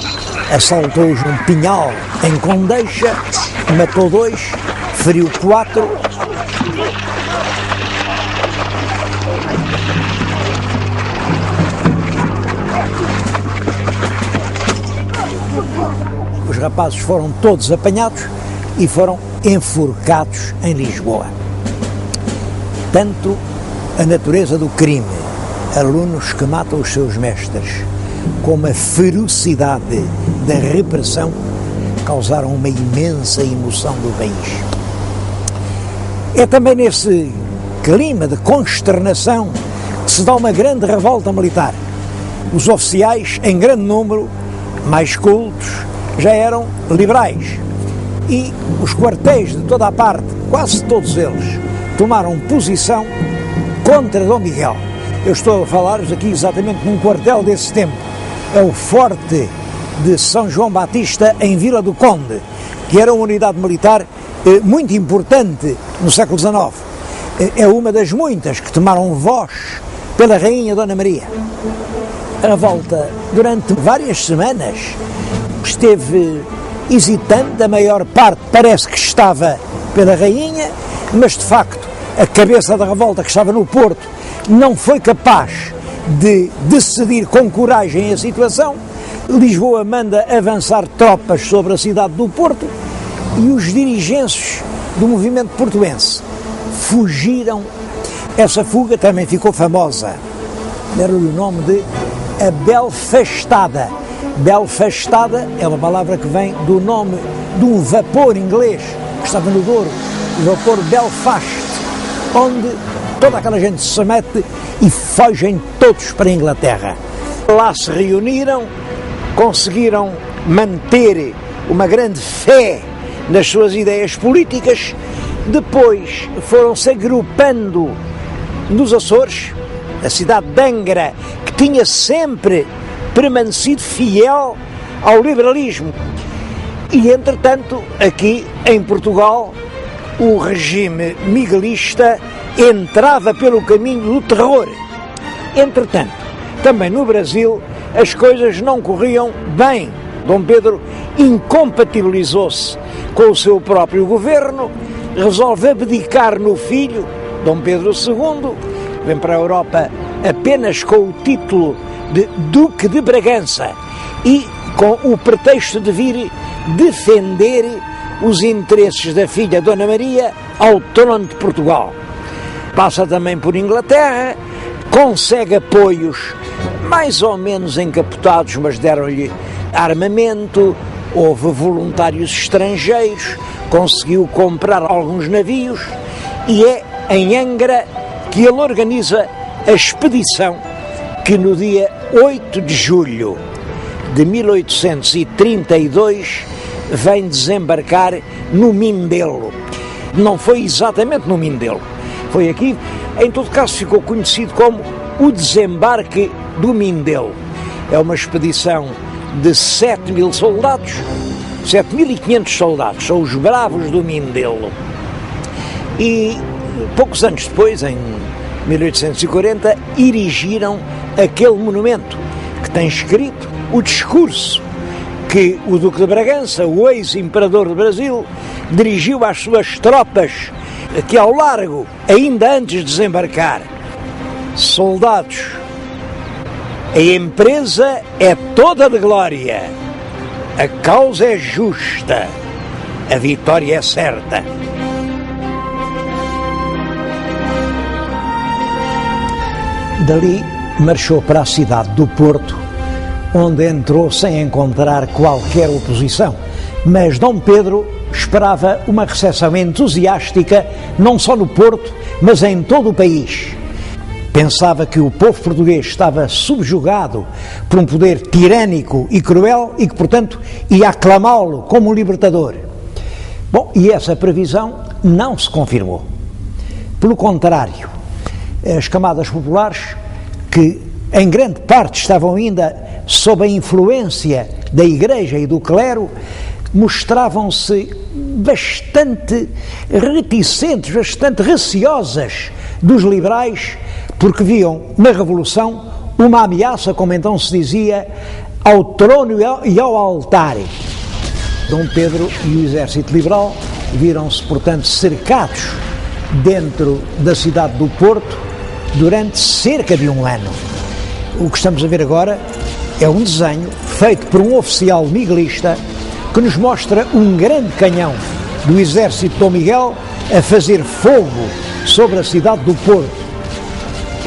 Assaltou-os um pinhal em Condeixa, matou 2, feriu 4. Os rapazes foram todos apanhados e foram enforcados em Lisboa. Tanto a natureza do crime, alunos que matam os seus mestres, como a ferocidade da repressão, causaram uma imensa emoção do país. É também nesse clima de consternação que se dá uma grande revolta militar. Os oficiais, em grande número, mais cultos, já eram liberais, e os quartéis de toda a parte, quase todos eles, tomaram posição contra Dom Miguel. Eu estou a falar-vos aqui exatamente num quartel desse tempo. É o Forte de São João Batista, em Vila do Conde, que era uma unidade militar muito importante no século XIX. É uma das muitas que tomaram voz pela rainha Dona Maria. A revolta, durante várias semanas, esteve hesitante. A maior parte parece que estava pela rainha, mas de facto a cabeça da revolta, que estava no Porto, não foi capaz de decidir com coragem a situação. Lisboa manda avançar tropas sobre a cidade do Porto e os dirigentes do movimento portuense fugiram. Essa fuga também ficou famosa. Deram-lhe o nome de a Belfastada. Belfastada é uma palavra que vem do nome de um vapor inglês que estava no Douro, o vapor Belfast, onde toda aquela gente se mete e fogem todos para a Inglaterra. Lá se reuniram, conseguiram manter uma grande fé nas suas ideias políticas. Depois foram-se agrupando nos Açores, a cidade de Angra, que tinha sempre permanecido fiel ao liberalismo. E, entretanto, aqui em Portugal, o regime miguelista entrava pelo caminho do terror. Entretanto, também no Brasil, as coisas não corriam bem. Dom Pedro incompatibilizou-se com o seu próprio governo, resolve abdicar no filho, Dom Pedro II, vem para a Europa apenas com o título de Duque de Bragança e com o pretexto de vir defender os interesses da filha Dona Maria ao trono de Portugal. Passa também por Inglaterra, consegue apoios mais ou menos encapotados, mas deram-lhe armamento, houve voluntários estrangeiros, conseguiu comprar alguns navios e é em Angra que ele organiza a expedição que no dia 8 de julho de 1832 vem desembarcar no Mindelo. Não foi exatamente no Mindelo, foi aqui, em todo caso ficou conhecido como o desembarque do Mindelo. É uma expedição de 7.000 soldados, 7.500 soldados, são os bravos do Mindelo. E poucos anos depois, em 1840, erigiram aquele monumento que tem escrito o discurso que o Duque de Bragança, o ex-imperador do Brasil, dirigiu às suas tropas aqui ao largo, ainda antes de desembarcar. Soldados, A empresa é toda de glória, a causa é justa, a vitória é certa. Dali marchou para a cidade do Porto, onde entrou sem encontrar qualquer oposição. Mas Dom Pedro esperava uma recepção entusiástica, não só no Porto, mas em todo o país. Pensava que o povo português estava subjugado por um poder tirânico e cruel e que, portanto, ia aclamá-lo como um libertador. Bom, e essa previsão não se confirmou. Pelo contrário, as camadas populares, que em grande parte estavam ainda sob a influência da Igreja e do clero, mostravam-se bastante reticentes, bastante receosas dos liberais, porque viam na Revolução uma ameaça, como então se dizia, ao trono e ao altar. Dom Pedro e o exército liberal viram-se, portanto, cercados dentro da cidade do Porto durante cerca de um ano. O que estamos a ver agora é um desenho feito por um oficial miguelista que nos mostra um grande canhão do exército de Dom Miguel a fazer fogo sobre a cidade do Porto.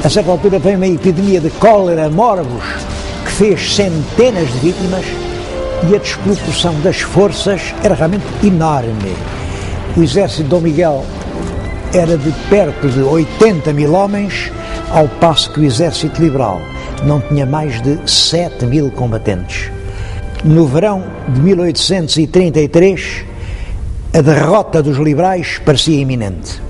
A certa altura veio uma epidemia de cólera morbus que fez centenas de vítimas e a desproporção das forças era realmente enorme. O exército de Dom Miguel era de perto de 80 mil homens, ao passo que o exército liberal não tinha mais de 7 mil combatentes. No verão de 1833, a derrota dos liberais parecia iminente.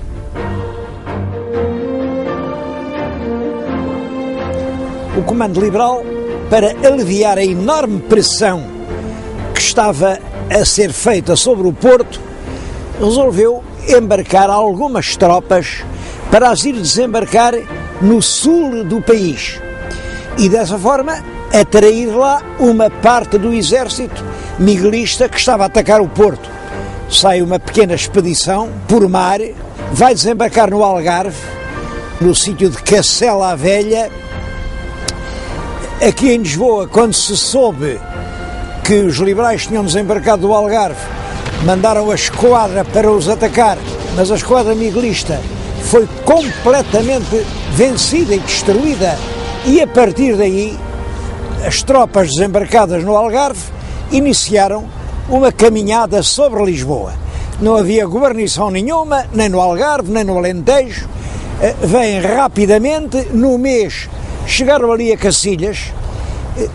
O comando liberal, para aliviar a enorme pressão que estava a ser feita sobre o Porto, resolveu embarcar algumas tropas para as ir desembarcar no sul do país e dessa forma atrair lá uma parte do exército miguelista que estava a atacar o Porto. Sai uma pequena expedição por mar, vai desembarcar no Algarve, no sítio de Cacela a Velha. Aqui em Lisboa, quando se soube que os liberais tinham desembarcado do Algarve, mandaram a esquadra para os atacar, mas a esquadra miguelista foi completamente vencida e destruída, e a partir daí as tropas desembarcadas no Algarve iniciaram uma caminhada sobre Lisboa. Não havia guarnição nenhuma, nem no Algarve, nem no Alentejo. Vêm rapidamente, no mês chegaram ali a Cacilhas.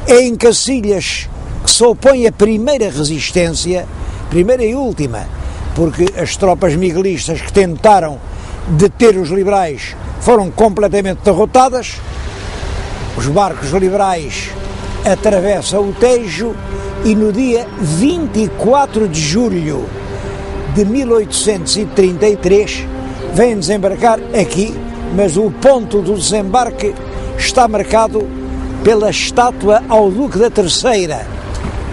É em Cacilhas que se opõe a primeira resistência, primeira e última, porque as tropas miguelistas que tentaram deter os liberais foram completamente derrotadas. Os barcos liberais atravessam o Tejo e no dia 24 de julho de 1833 vêm desembarcar aqui, mas o ponto do desembarque está marcado pela estátua ao Duque da Terceira,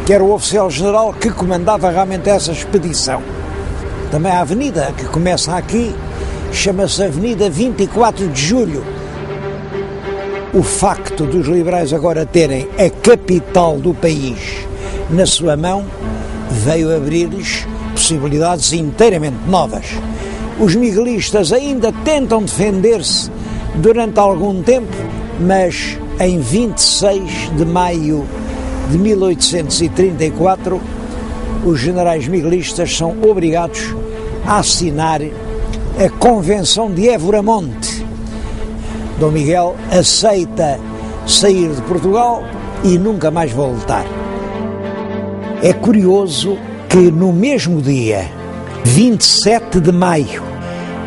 que era o oficial-general que comandava realmente essa expedição. Também a avenida que começa aqui chama-se Avenida 24 de Julho. O facto dos liberais agora terem a capital do país na sua mão veio abrir-lhes possibilidades inteiramente novas. Os miguelistas ainda tentam defender-se durante algum tempo, mas em 26 de maio de 1834 os generais miguelistas são obrigados a assinar a Convenção de Évora-Monte. Dom Miguel aceita sair de Portugal e nunca mais voltar. É curioso que no mesmo dia, 27 de maio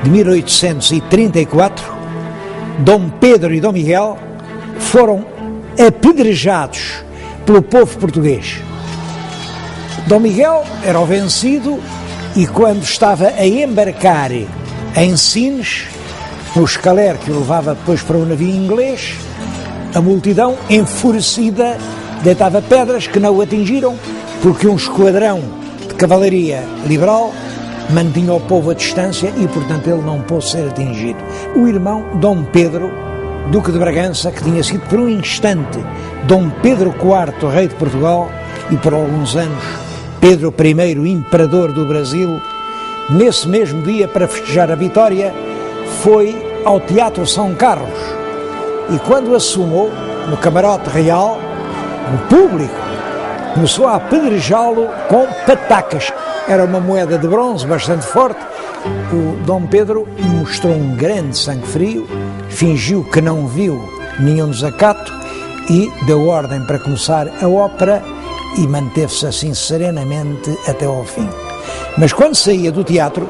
de 1834, Dom Pedro e Dom Miguel foram apedrejados pelo povo português. Dom Miguel era o vencido e quando estava a embarcar em Sines, no escaler que o levava depois para o navio inglês, a multidão, enfurecida, deitava pedras que não o atingiram, porque um esquadrão de cavalaria liberal mantinha o povo à distância e, portanto, ele não pôde ser atingido. O irmão, Dom Pedro, Duque de Bragança, que tinha sido por um instante Dom Pedro IV, rei de Portugal, e por alguns anos Pedro I, imperador do Brasil, nesse mesmo dia, para festejar a vitória, foi ao Teatro São Carlos. E quando assumou, no camarote real, o público começou a apedrejá-lo com patacas. Era uma moeda de bronze bastante forte. O Dom Pedro mostrou um grande sangue frio, fingiu que não viu nenhum desacato e deu ordem para começar a ópera e manteve-se assim serenamente até ao fim. Mas quando saía do teatro,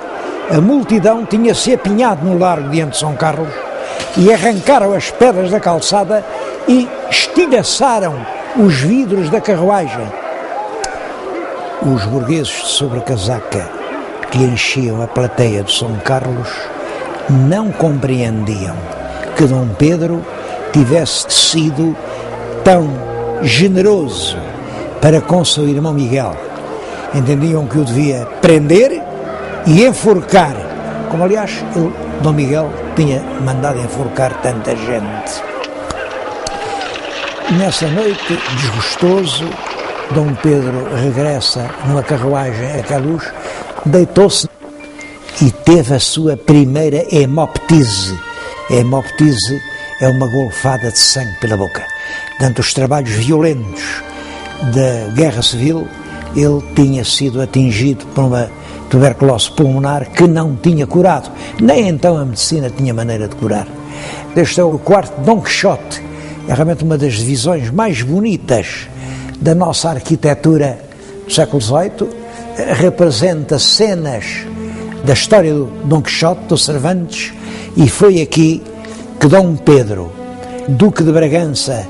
a multidão tinha-se apinhado no largo diante de São Carlos e arrancaram as pedras da calçada e estilhaçaram os vidros da carruagem. Os burgueses de sobrecasaca que enchiam a plateia de São Carlos não compreendiam que Dom Pedro tivesse sido tão generoso para com seu irmão Miguel. Entendiam que o devia prender e enforcar, como aliás Dom Miguel tinha mandado enforcar tanta gente. Nessa noite, desgostoso, Dom Pedro regressa numa carruagem a Queluz, deitou-se e teve a sua primeira hemoptise. A hemoptise é uma golfada de sangue pela boca. Durante os trabalhos violentos da Guerra Civil, ele tinha sido atingido por uma tuberculose pulmonar que não tinha curado. Nem então a medicina tinha maneira de curar. Este é o quarto Dom Quixote. É realmente uma das divisões mais bonitas da nossa arquitetura do século XVIII. Representa cenas da história do Dom Quixote, do Cervantes, e foi aqui que Dom Pedro, Duque de Bragança,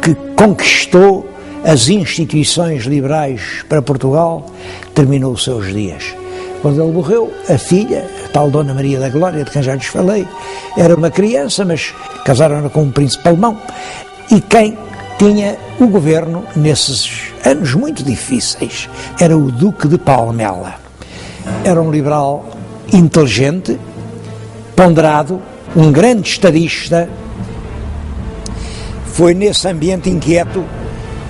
que conquistou as instituições liberais para Portugal, terminou os seus dias. Quando ele morreu, a filha, a tal Dona Maria da Glória, de quem já lhes falei, era uma criança, mas casaram-na com um príncipe alemão, e quem tinha o governo nesses anos muito difíceis era o Duque de Palmela. Era um liberal inteligente, ponderado, um grande estadista. Foi nesse ambiente inquieto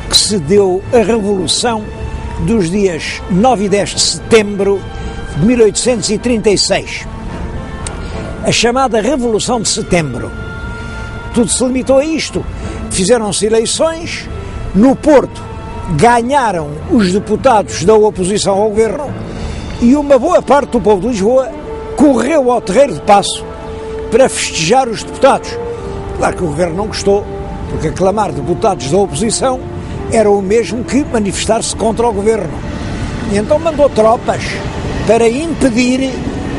que se deu a Revolução dos dias 9 e 10 de setembro de 1836. A chamada Revolução de Setembro. Tudo se limitou a isto. Fizeram-se eleições, no Porto ganharam os deputados da oposição ao governo e uma boa parte do povo de Lisboa correu ao Terreiro de Paço para festejar os deputados. Claro que o governo não gostou, porque aclamar deputados da oposição era o mesmo que manifestar-se contra o governo. E então mandou tropas para impedir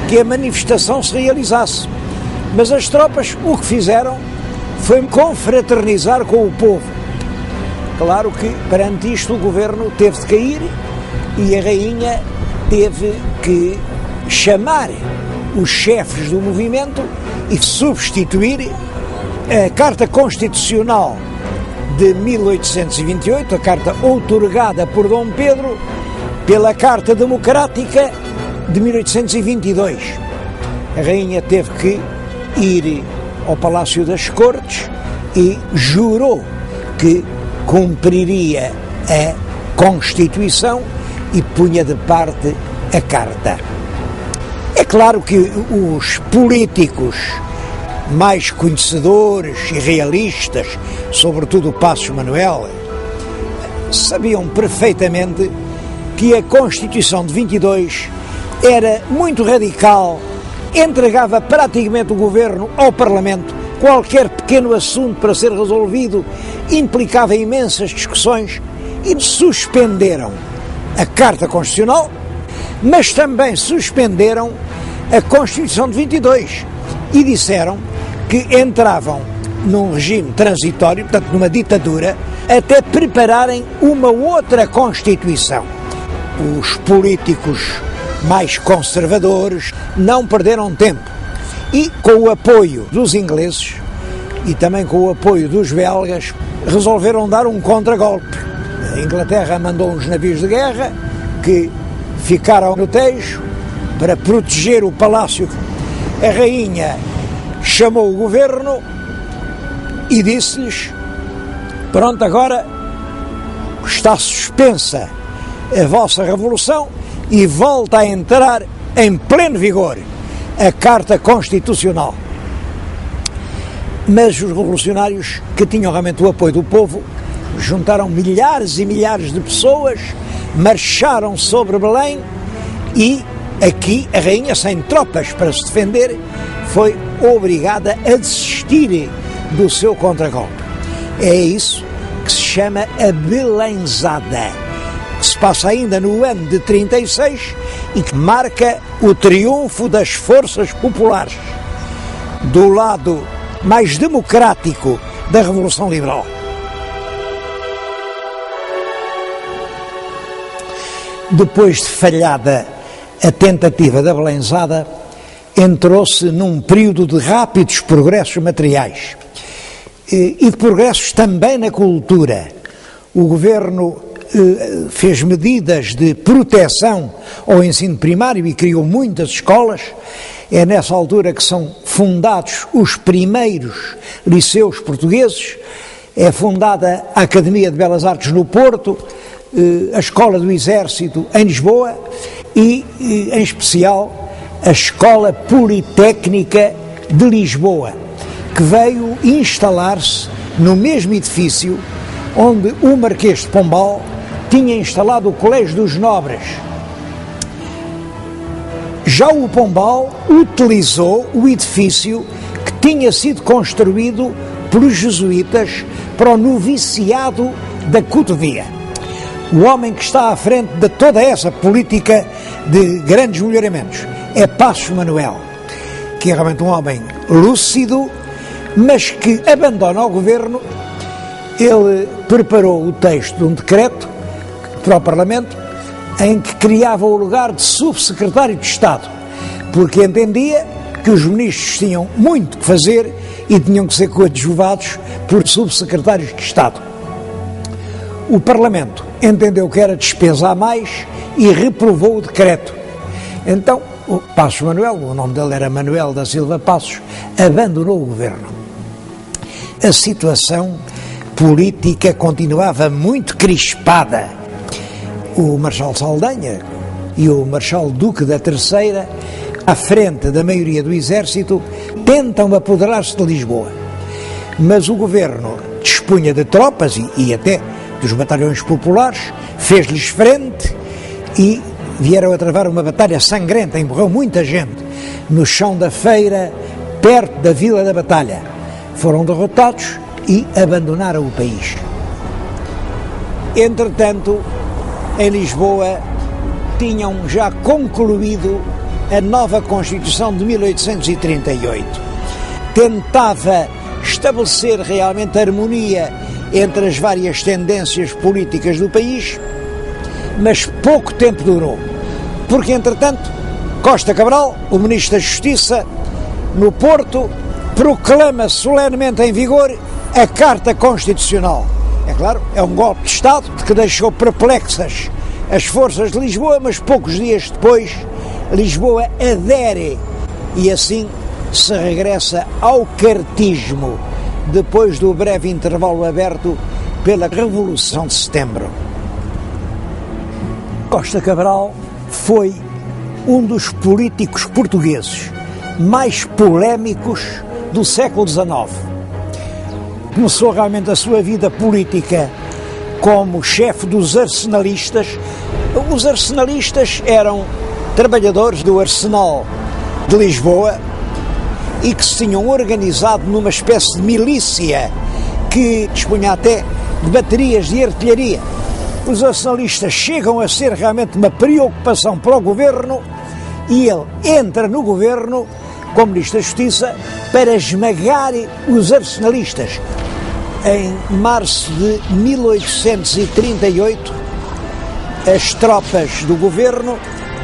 que a manifestação se realizasse. Mas as tropas o que fizeram foi confraternizar com o povo. Claro que perante isto o governo teve de cair e a rainha teve que chamar os chefes do movimento e substituir a Carta Constitucional de 1828, a carta outorgada por Dom Pedro, pela Carta Democrática de 1822. A rainha teve que ir ao Palácio das Cortes e jurou que cumpriria a Constituição e punha de parte a Carta. É claro que os políticos mais conhecedores e realistas, sobretudo o Passos Manuel, sabiam perfeitamente que a Constituição de 22 era muito radical, entregava praticamente o governo ao Parlamento, qualquer pequeno assunto para ser resolvido implicava imensas discussões e suspenderam a Carta Constitucional, mas também suspenderam a Constituição de 22 e disseram que entravam num regime transitório, portanto numa ditadura, até prepararem uma outra Constituição. Os políticos mais conservadores não perderam tempo e, com o apoio dos ingleses e também com o apoio dos belgas, resolveram dar um contragolpe. A Inglaterra mandou uns navios de guerra que ficaram no Tejo para proteger o palácio. A rainha chamou o governo e disse-lhes: pronto, agora está suspensa a vossa revolução e volta a entrar em pleno vigor a Carta Constitucional. Mas os revolucionários, que tinham realmente o apoio do povo, juntaram milhares e milhares de pessoas, marcharam sobre Belém e aqui a rainha, sem tropas para se defender, foi obrigada a desistir do seu contragolpe. É isso que se chama a Belenzada, que se passa ainda no ano de 36 e que marca o triunfo das forças populares do lado mais democrático da Revolução Liberal. Depois de falhada a tentativa da Belenzada, entrou-se num período de rápidos progressos materiais e de progressos também na cultura. O governo fez medidas de proteção ao ensino primário e criou muitas escolas. É nessa altura que são fundados os primeiros liceus portugueses. É fundada a Academia de Belas Artes no Porto, a Escola do Exército em Lisboa e, em especial, a Escola Politécnica de Lisboa, que veio instalar-se no mesmo edifício onde o Marquês de Pombal tinha instalado o Colégio dos Nobres. Já o Pombal utilizou o edifício que tinha sido construído pelos jesuítas para o noviciado da Cotovia. O homem que está à frente de toda essa política de grandes melhoramentos é Passos Manuel, que é realmente um homem lúcido, mas que abandona o governo. Ele preparou o texto de um decreto para o Parlamento em que criava o lugar de subsecretário de Estado, porque entendia que os ministros tinham muito que fazer e tinham que ser coadjuvados por subsecretários de Estado. O Parlamento entendeu que era despesa a mais e reprovou o decreto. Então, o Passos Manuel, o nome dele era Manuel da Silva Passos, abandonou o governo. A situação política continuava muito crispada. O Marechal Saldanha e o Marechal Duque da Terceira, à frente da maioria do exército, tentam apoderar-se de Lisboa. Mas o governo dispunha de tropas e até dos batalhões populares, fez-lhes frente e vieram a travar uma batalha sangrenta, morreu muita gente no chão da feira, perto da Vila da Batalha. Foram derrotados e abandonaram o país. Entretanto, em Lisboa, tinham já concluído a nova Constituição de 1838. Tentava estabelecer realmente harmonia entre as várias tendências políticas do país, mas pouco tempo durou, porque, entretanto, Costa Cabral, o Ministro da Justiça, no Porto, proclama solenemente em vigor a Carta Constitucional. É claro, é um golpe de Estado que deixou perplexas as forças de Lisboa, mas poucos dias depois Lisboa adere e assim se regressa ao cartismo, depois do breve intervalo aberto pela Revolução de Setembro. Costa Cabral foi um dos políticos portugueses mais polémicos do século XIX. Começou realmente a sua vida política como chefe dos arsenalistas. Os arsenalistas eram trabalhadores do Arsenal de Lisboa e que se tinham organizado numa espécie de milícia que dispunha até de baterias de artilharia. Os arsenalistas chegam a ser realmente uma preocupação para o governo e ele entra no governo como Ministro da Justiça para esmagar os arsenalistas. Em março de 1838, as tropas do governo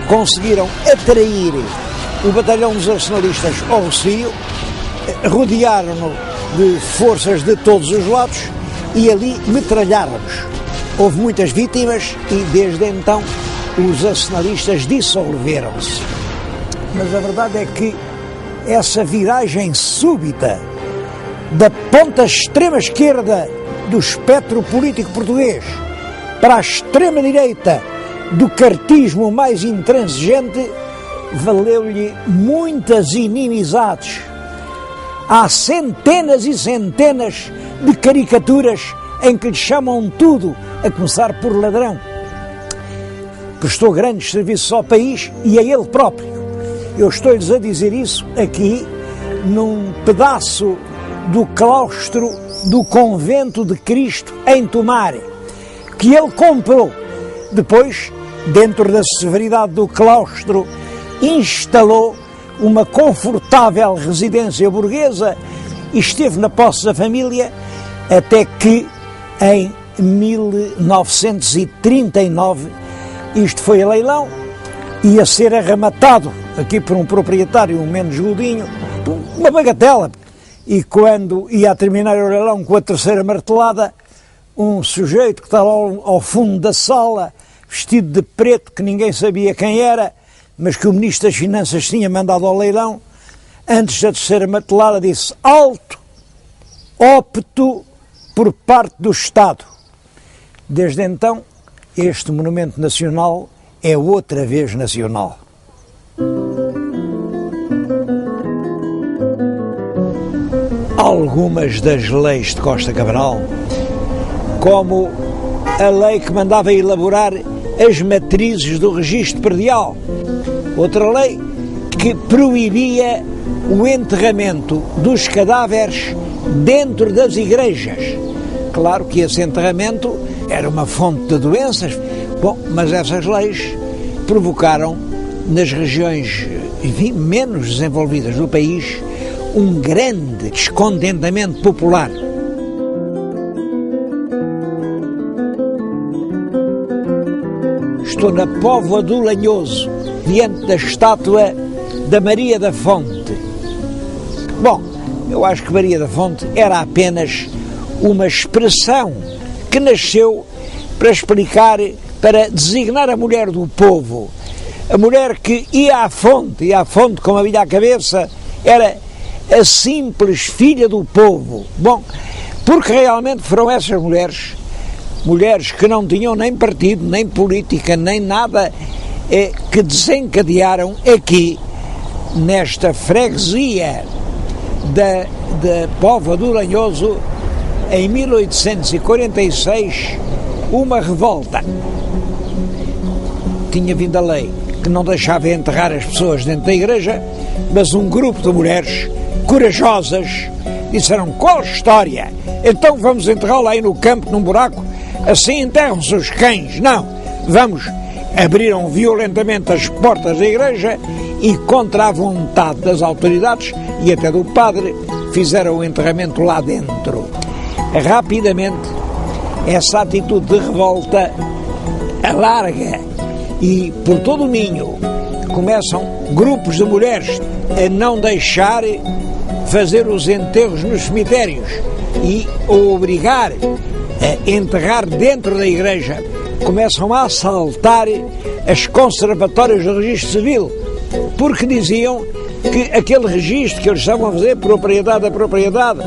conseguiram atrair o batalhão dos arsenalistas ao Rossio, rodearam-no de forças de todos os lados e ali metralharam-nos. Houve muitas vítimas e desde então os arsenalistas dissolveram-se. Mas a verdade é que essa viragem súbita da ponta extrema-esquerda do espectro político português para a extrema-direita do cartismo mais intransigente, valeu-lhe muitas inimizades. Há centenas e centenas de caricaturas em que lhe chamam tudo, a começar por ladrão. Prestou grandes serviços ao país e a ele próprio. Eu estou-lhes a dizer isso aqui num pedaço do claustro do Convento de Cristo em Tomar, que ele comprou. Depois, dentro da severidade do claustro, instalou uma confortável residência burguesa e esteve na posse da família até que, em 1939, isto foi a leilão, ia ser arrematado aqui por um proprietário, um menos godinho, uma bagatela. E quando ia a terminar o leilão com a terceira martelada, um sujeito que estava ao fundo da sala, vestido de preto, que ninguém sabia quem era, mas que o Ministro das Finanças tinha mandado ao leilão, antes da terceira martelada disse: alto, ópto por parte do Estado. Desde então, este monumento nacional é outra vez nacional. Algumas das leis de Costa Cabral, como a lei que mandava elaborar as matrizes do registro predial, outra lei que proibia o enterramento dos cadáveres dentro das igrejas. Claro que esse enterramento era uma fonte de doenças. Bom, mas essas leis provocaram nas regiões, enfim, menos desenvolvidas do país um grande descontentamento popular. Estou na Póvoa do Lanhoso, diante da estátua da Maria da Fonte. Bom, eu acho que Maria da Fonte era apenas uma expressão que nasceu para explicar, para designar a mulher do povo. A mulher que ia à fonte com a bilha à cabeça, era a simples filha do povo. Bom, porque realmente foram essas mulheres que não tinham nem partido, nem política, nem nada, que desencadearam aqui, nesta freguesia da Póvoa do Lanhoso, em 1846, uma revolta. Tinha vindo a lei que não deixava enterrar as pessoas dentro da igreja, mas um grupo de mulheres corajosas disseram: qual história? Então vamos enterrá-la aí no campo, num buraco, assim enterram-se os cães. Não, vamos. Abriram violentamente as portas da igreja e, contra a vontade das autoridades e até do padre, fizeram o enterramento lá dentro. Rapidamente, essa atitude de revolta alarga e por todo o Minho começam grupos de mulheres a não deixar fazer os enterros nos cemitérios e a obrigar a enterrar dentro da igreja. Começam a assaltar as conservatórias do registro civil, porque diziam que aquele registro que eles estavam a fazer, propriedade a propriedade,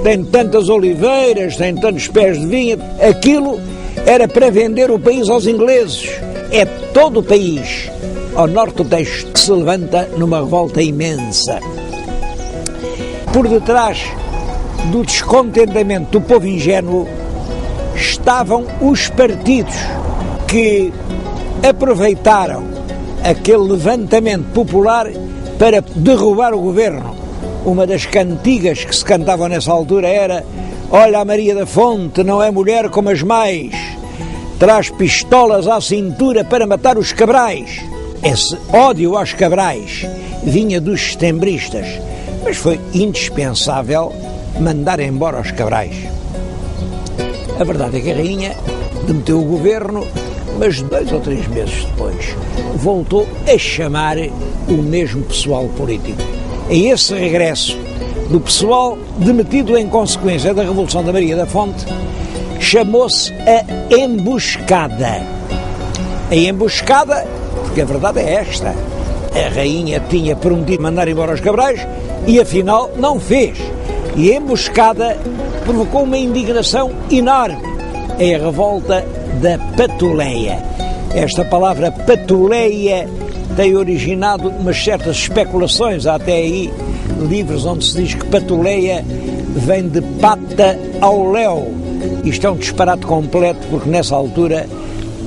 tem tantas oliveiras, tem tantos pés de vinha, aquilo era para vender o país aos ingleses. É todo o país, ao norte do texto, que se levanta numa revolta imensa. Por detrás do descontentamento do povo ingênuo estavam os partidos que aproveitaram aquele levantamento popular para derrubar o governo. Uma das cantigas que se cantavam nessa altura era: olha, a Maria da Fonte não é mulher como as mais, traz pistolas à cintura para matar os cabrais. Esse ódio aos cabrais vinha dos setembristas, mas foi indispensável mandar embora os cabrais. A verdade é que a rainha demeteu o governo, mas 2 ou 3 meses depois voltou a chamar o mesmo pessoal político. É esse regresso do pessoal demitido em consequência da Revolução da Maria da Fonte, chamou-se a emboscada. A emboscada, porque a verdade é esta: a rainha tinha prometido mandar embora os cabrais e afinal não fez. E a emboscada provocou uma indignação enorme. É a revolta da Patuleia. Esta palavra Patuleia tem originado umas certas especulações. Há até aí livros onde se diz que Patuleia vem de pata ao léu. Isto é um disparate completo, porque nessa altura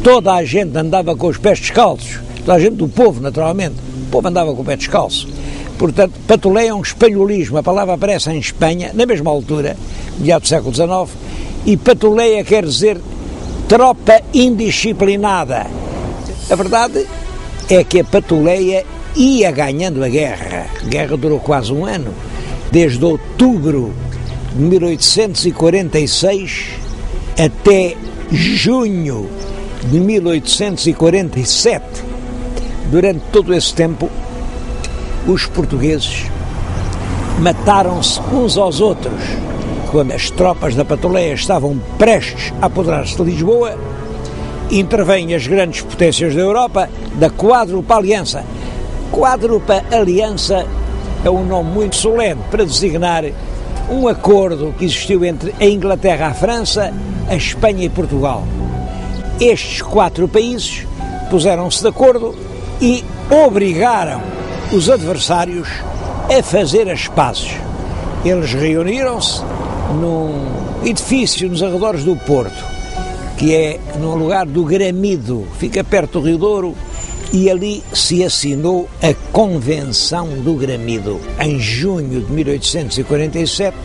toda a gente andava com os pés descalços. Toda a gente do povo, naturalmente. O povo andava com o pé descalço. Portanto, Patuleia é um espanholismo. A palavra aparece em Espanha, na mesma altura, meados do século XIX, e Patuleia quer dizer tropa indisciplinada. A verdade é que a Patuleia ia ganhando a guerra. A guerra durou quase um ano, desde outubro de 1846 até junho de 1847. Durante todo esse tempo, os portugueses mataram-se uns aos outros. Quando as tropas da Patuleia estavam prestes a apoderar-se de Lisboa, intervêm as grandes potências da Europa da Quádrupla Aliança. Quádrupla Aliança é um nome muito solene para designar um acordo que existiu entre a Inglaterra, a França, a Espanha e Portugal. Estes 4 países puseram-se de acordo e obrigaram os adversários a fazer as pazes. Eles reuniram-se num edifício nos arredores do Porto, que é no lugar do Gramido, fica perto do Rio Douro, e ali se assinou a Convenção do Gramido. Em junho de 1847,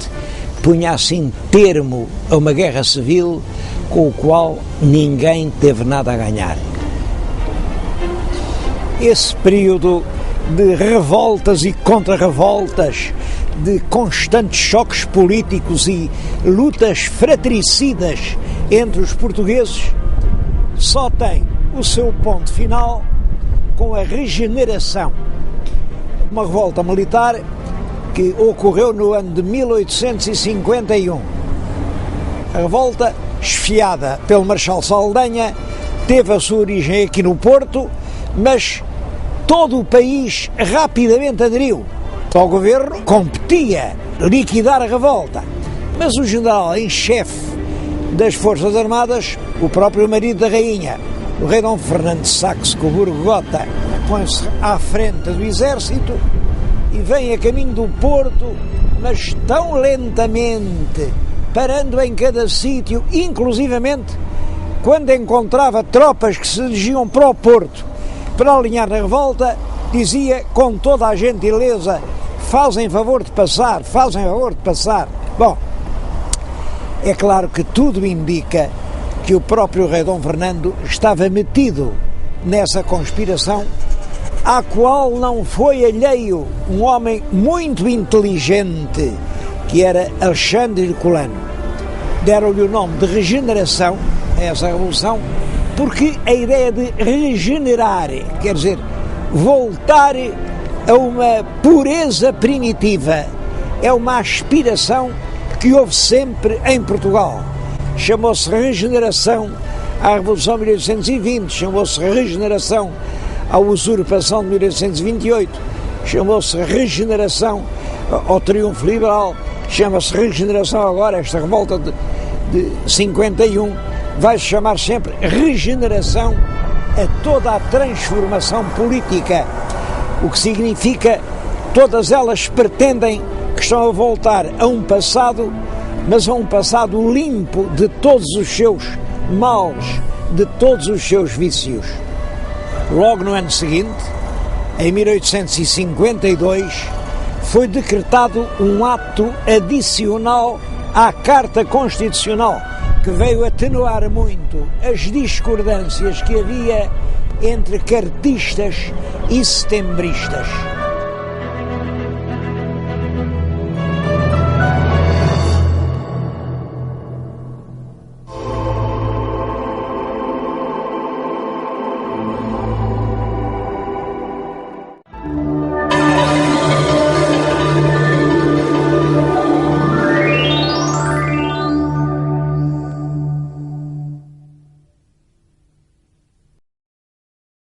punha assim termo a uma guerra civil com o qual ninguém teve nada a ganhar. Esse período de revoltas e contra-revoltas, de constantes choques políticos e lutas fratricidas entre os portugueses, só tem o seu ponto final com a regeneração. Uma revolta militar que ocorreu no ano de 1851. A revolta, esfiada pelo Marechal Saldanha, teve a sua origem aqui no Porto, mas todo o país rapidamente aderiu. O governo competia liquidar a revolta, mas o general em chefe das Forças Armadas, o próprio marido da rainha, o rei Dom Fernando de Saxe-Coburgo-Gotha, põe-se à frente do exército e vem a caminho do Porto, mas tão lentamente, parando em cada sítio, inclusivamente quando encontrava tropas que se dirigiam para o Porto para alinhar na revolta, dizia com toda a gentileza: fazem favor de passar, fazem favor de passar. Bom, é claro que tudo indica que o próprio rei Dom Fernando estava metido nessa conspiração, à qual não foi alheio um homem muito inteligente, que era Alexandre de Colano. Deram-lhe o nome de regeneração a essa revolução, porque a ideia de regenerar, quer dizer, voltar a uma pureza primitiva, é uma aspiração que houve sempre em Portugal. Chamou-se regeneração à Revolução de 1820, chamou-se regeneração à usurpação de 1828, chamou-se regeneração ao triunfo liberal, chama-se regeneração agora, esta revolta de 51, vai-se chamar sempre regeneração a toda a transformação política, o que significa todas elas pretendem que estão a voltar a um passado, mas a um passado limpo de todos os seus males, de todos os seus vícios. Logo no ano seguinte, em 1852, foi decretado um ato adicional à Carta Constitucional, que veio atenuar muito as discordâncias que havia entre cartistas e setembristas.